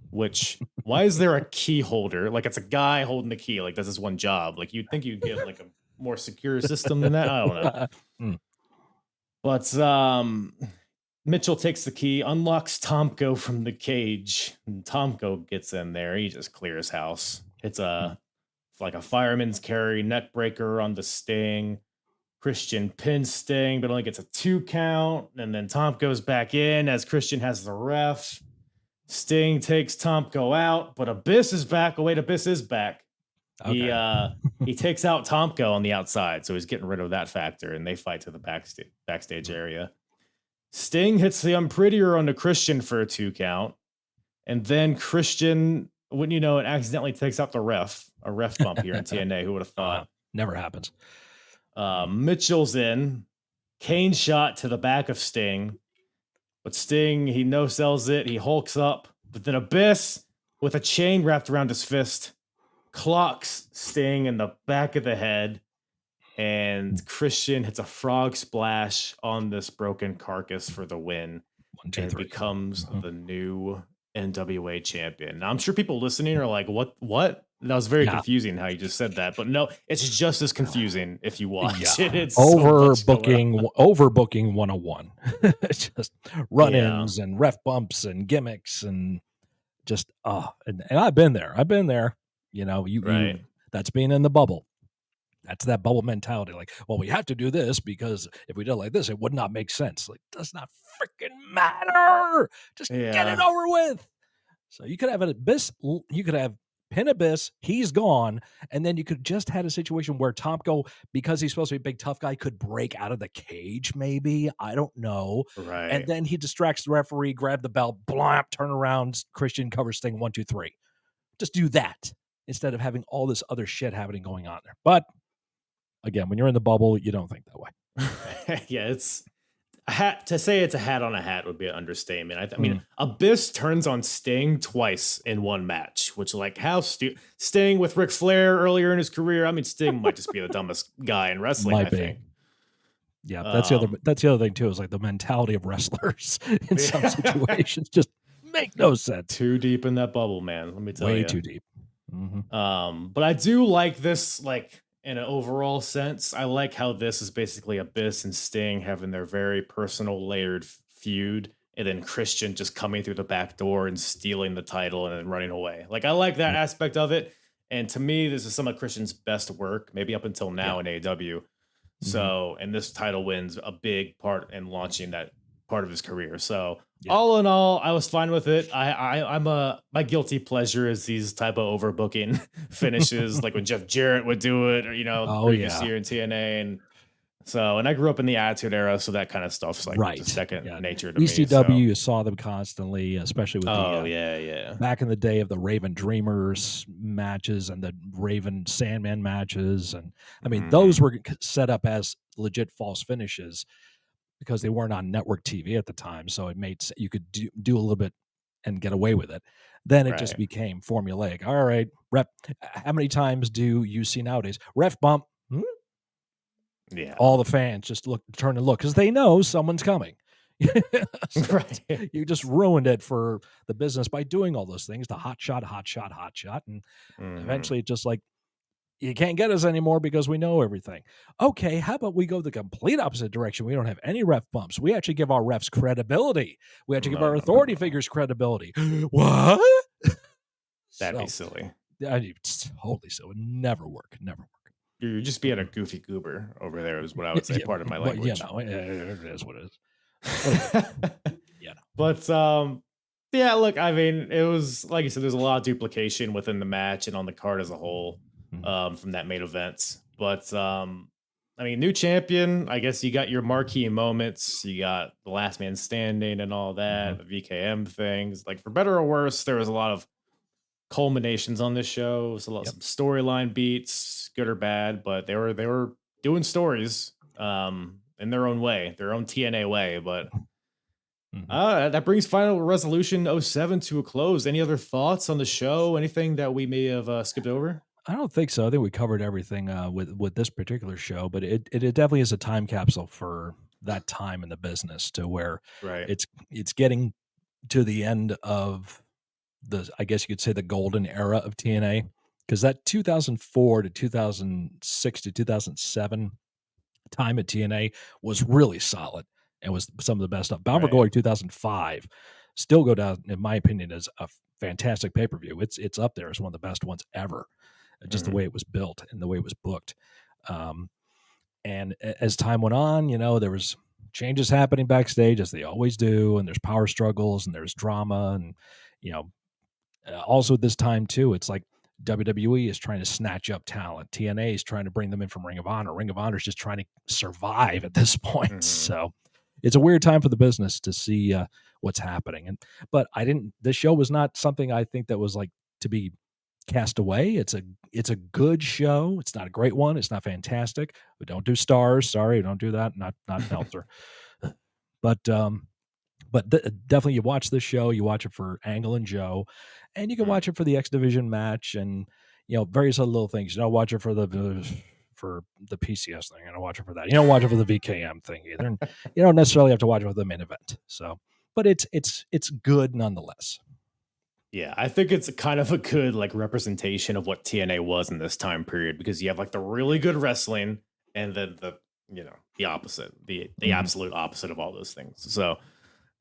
which why is there a key holder? Like it's a guy holding the key, like that's his one job. Like you'd think you'd get like a more secure system than that. I don't know. Mm. But Mitchell takes the key, unlocks Tomko from the cage, and Tomko gets in there. He just clears house. It's like a fireman's carry neck breaker on the Sting. Christian pins Sting, but only gets a 2 count. And then Tom goes back in as Christian has the ref. Sting takes Tomko out, but Abyss is back. Oh, wait, Abyss is back. Okay. He takes out Tomko on the outside, so he's getting rid of that factor, and they fight to the backstage area. Sting hits the Unprettier on the Christian for a 2 count. And then Christian, wouldn't you know, it accidentally takes out the ref. A ref bump here in TNA. Who would have thought? Never happens. Mitchell's in. Cane shot to the back of Sting. But Sting, he no-sells it. He hulks up. But then Abyss, with a chain wrapped around his fist, clocks Sting in the back of the head. And Christian hits a frog splash on this broken carcass for the win. 1, 2, and 3. becomes the new NWA champion. Now, I'm sure people listening are like, what? That was very confusing how you just said that. But no, it's just as confusing if you watch it. It's overbooking 101. Just run-ins and ref bumps and gimmicks and just and I've been there. You know, you that's being in the bubble. That's that bubble mentality. Like, well, we have to do this because if we did it like this, it would not make sense. Like, does not freaking matter. Just get it over with. So you could have an Abyss. You could have Pin Abyss. He's gone. And then you could just had a situation where Tomko, because he's supposed to be a big tough guy, could break out of the cage maybe. I don't know. Right. And then he distracts the referee, grab the belt, blamp, turn around, Christian covers Sting 1, 2, 3. Just do that instead of having all this other shit happening going on there. But again, when you're in the bubble, you don't think that way. Yeah, it's a hat. To say it's a hat on a hat would be an understatement. I mean, Abyss turns on Sting twice in one match, which like how Sting with Ric Flair earlier in his career. I mean, Sting might just be the dumbest guy in wrestling. I think. Yeah, that's the other thing too. Is like the mentality of wrestlers in some situations just make no sense. Too deep in that bubble, man. Let me tell you, way too deep. But I do like this, like. In an overall sense, I like how this is basically Abyss and Sting having their very personal layered feud, and then Christian just coming through the back door and stealing the title and then running away. Like, I like that aspect of it. And to me, this is some of Christian's best work, maybe up until now in AEW. So, and this title wins a big part in launching that part of his career. So all in all, I was fine with it. My guilty pleasure is these type of overbooking finishes, like when Jeff Jarrett would do it, or previous year in TNA, and I grew up in the Attitude Era, so that kind of stuff's like just second nature to ECW, me. you saw them constantly, especially with back in the day of the Raven Dreamers matches and the Raven Sandman matches, and I mean those were set up as legit false finishes, because they weren't on network TV at the time. So it made you could do a little bit and get away with it. Then it just became formulaic. All right, ref. How many times do you see nowadays? Ref bump. Yeah. All the fans just turn and look because they know someone's coming. You just ruined it for the business by doing all those things. The hot shot. And eventually it just like, you can't get us anymore because we know everything. Okay, how about we go the complete opposite direction? We don't have any ref bumps. We actually give our refs credibility. We actually give our authority figures credibility. What? That'd be silly. It's totally silly. Never work. You're just being a goofy goober over there is what I would say. Part of my language. It is what it is. But look, I mean, it was like you said, there's a lot of duplication within the match and on the card as a whole. From that main event, but I mean, new champion. I guess you got your marquee moments. You got the last man standing and all that, the VKM things. Like for better or worse, there was a lot of culminations on this show. It was a lot Yep. some storyline beats, good or bad, but they were doing stories in their own way, their own TNA way. But that brings Final Resolution '07 to a close. Any other thoughts on the show? Anything that we may have skipped over? I don't think so. I think we covered everything with this particular show, but it definitely is a time capsule for that time in the business, to where Right. it's getting to the end of I guess you could say, the golden era of TNA, because that 2004 to 2006 to 2007 time at TNA was really solid and was some of the best stuff. Bound for Right. Glory 2005 still go down, in my opinion, as a fantastic pay-per-view. It's up there as one of the best ones ever. Just the way it was built and the way it was booked. And as time went on, there was changes happening backstage, as they always do, and there's power struggles and there's drama, and also at this time too, it's like WWE is trying to snatch up talent. TNA is trying to bring them in from Ring of Honor. Ring of Honor is just trying to survive at this point. So it's a weird time for the business to see what's happening. But this show was not something I think that was like to be cast away. It's a good show. It's not a great one. It's not fantastic. We don't do stars. Sorry, we don't do that. Not Meltzer. But definitely, you watch this show. You watch it for Angle and Joe, and you can watch it for the X Division match, and various other little things. You don't watch it for the PCS thing. You don't watch it for that. You don't watch it for the VKM thing either. And you don't necessarily have to watch it for the main event. So, but it's good nonetheless. Yeah, I think it's kind of a good like representation of what TNA was in this time period, because you have like the really good wrestling and then the opposite, the absolute opposite of all those things. So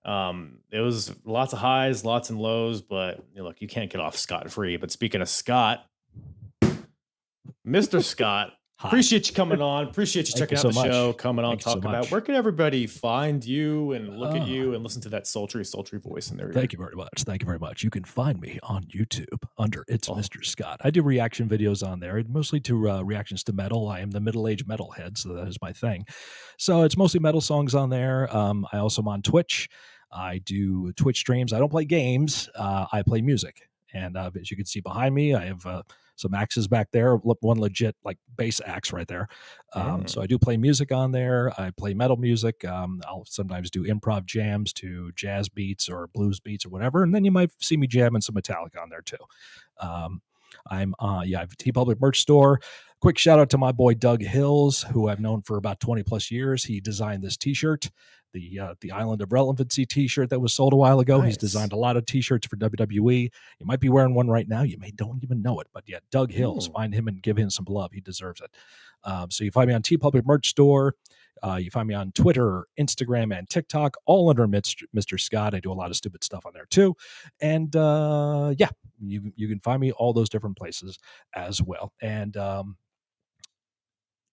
it was lots of highs, lots and lows, but look, you can't get off scot-free. But speaking of Scott, Mr. Scott, appreciate you coming on. Appreciate you checking out the show, coming on, talking about where can everybody find you and look at you and listen to that sultry, sultry voice in there. Thank you very much. Thank you very much. You can find me on YouTube under It's Mr. Scott. I do reaction videos on there, mostly to reactions to metal. I am the middle-aged metalhead, so that is my thing. So it's mostly metal songs on there. I also am on Twitch. I do Twitch streams. I don't play games. I play music. And as you can see behind me, I have some axes back there, one legit like bass axe right there. So I do play music on there. I play metal music. I'll sometimes do improv jams to jazz beats or blues beats or whatever. And then you might see me jamming some Metallica on there too. I have a TeePublic merch store. Quick shout out to my boy Doug Hills, who I've known for about 20 plus years. He designed this t-shirt, the Island of Relevancy t-shirt that was sold a while ago. Nice. He's designed a lot of t-shirts for WWE. You might be wearing one right now. You don't even know it. But yeah, Doug Hills, find him and give him some love. He deserves it. So you find me on TeePublic merch store. You find me on Twitter, Instagram, and TikTok, all under Mr. Scott. I do a lot of stupid stuff on there too. And you can find me all those different places as well. And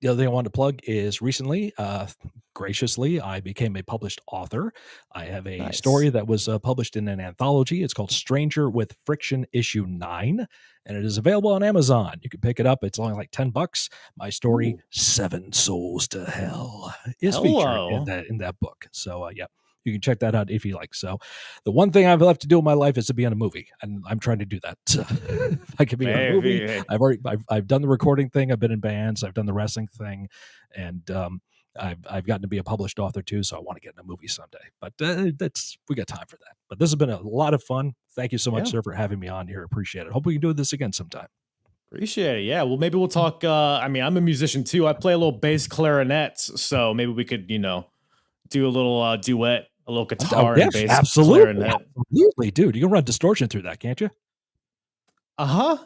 the other thing I wanted to plug is recently, graciously, I became a published author. I have a story that was published in an anthology. It's called Stranger with Friction issue 9, and it is available on Amazon. You can pick it up. It's only like $10. My story, 7 Souls to Hell, is featured in that book. So, you can check that out if you like. So the one thing I've left to do in my life is to be in a movie, and I'm trying to do that. So if I can be in a movie, I've done the recording thing. I've been in bands. I've done the wrestling thing, and I've gotten to be a published author too. So I want to get in a movie someday, but we got time for that. But this has been a lot of fun. Thank you so much, sir, for having me on here. Appreciate it. Hope we can do this again sometime. Appreciate it. Yeah. Well, maybe we'll talk. I'm a musician too. I play a little bass clarinet, so maybe we could, do a little duet. A little guitar and bass. Absolutely. Absolutely, dude. You can run distortion through that, can't you? I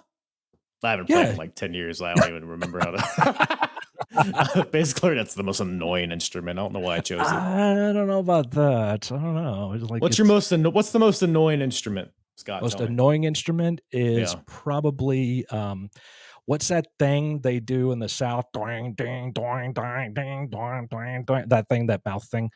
haven't played in like 10 years. I don't even remember how to. Bass clarinet's the most annoying instrument. I don't know why I chose it. I don't know about that. I don't know. What's the most annoying instrument, Scott? Most annoying instrument is probably what's that thing they do in the South? Doing, ding, doing, ding, ding, doing, doing, doing. That thing, that mouth thing.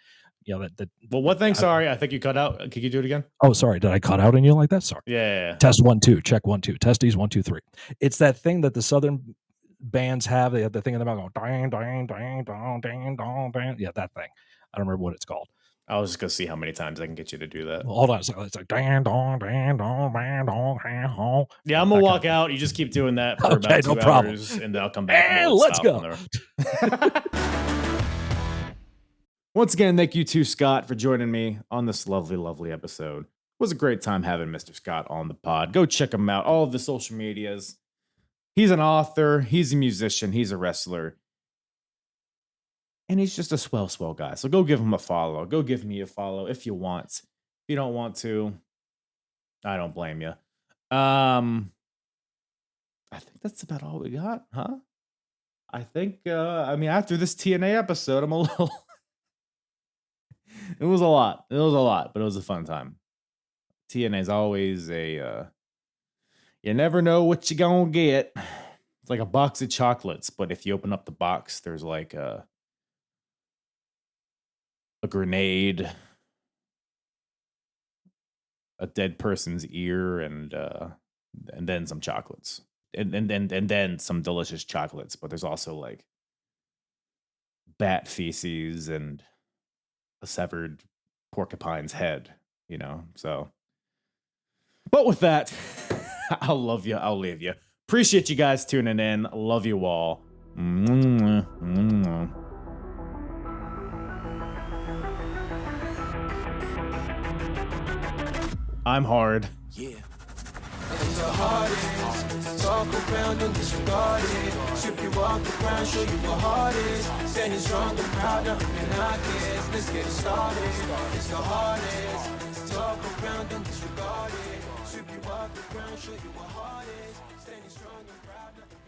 Well, what thing? Sorry, I think you cut out. Could you do it again? Oh, sorry. Did I cut out on you like that? Sorry. Yeah. Test 1 2. Check 1 2. Testes 1 2 3. It's that thing that the Southern bands have. They have the thing in the mouth going, dang, dang, dang, dang, dang, dang, dang. Yeah, that thing. I don't remember what it's called. I was just gonna see how many times I can get you to do that. Well, hold on. So it's like dang, dong, dang, dong, dang, dong, hang, hong. Yeah, I'm gonna walk out. You just keep doing that for Okay, about 2 no problem. hours, and then I'll come back And we'll let's stop go. from there. Once again, thank you to Scott for joining me on this lovely, lovely episode. It was a great time having Mr. Scott on the pod. Go check him out. All of the social medias. He's an author. He's a musician. He's a wrestler. And he's just a swell, swell guy. So go give him a follow. Go give me a follow if you want. If you don't want to, I don't blame you. I think that's about all we got, huh? I think, after this TNA episode, I'm a little... It was a lot. It was a lot, but it was a fun time. TNA is always a... you never know what you're gonna get. It's like a box of chocolates, but if you open up the box, there's like a grenade, a dead person's ear, and then some chocolates, and then some delicious chocolates. But there's also like bat feces and a severed porcupine's head, So, but with that, I'll love you. I'll leave you. Appreciate you guys tuning in. Love you all. I'm hard. Yeah. And the hardest, talk around and disregard it. Strip you off the ground, show you what hard is. Standing strong and proud, nothing I guess. Let's get it started. It's the hardest, talk around and disregard it. Strip you off the ground, show you what hard is. Standing strong and proud, nothing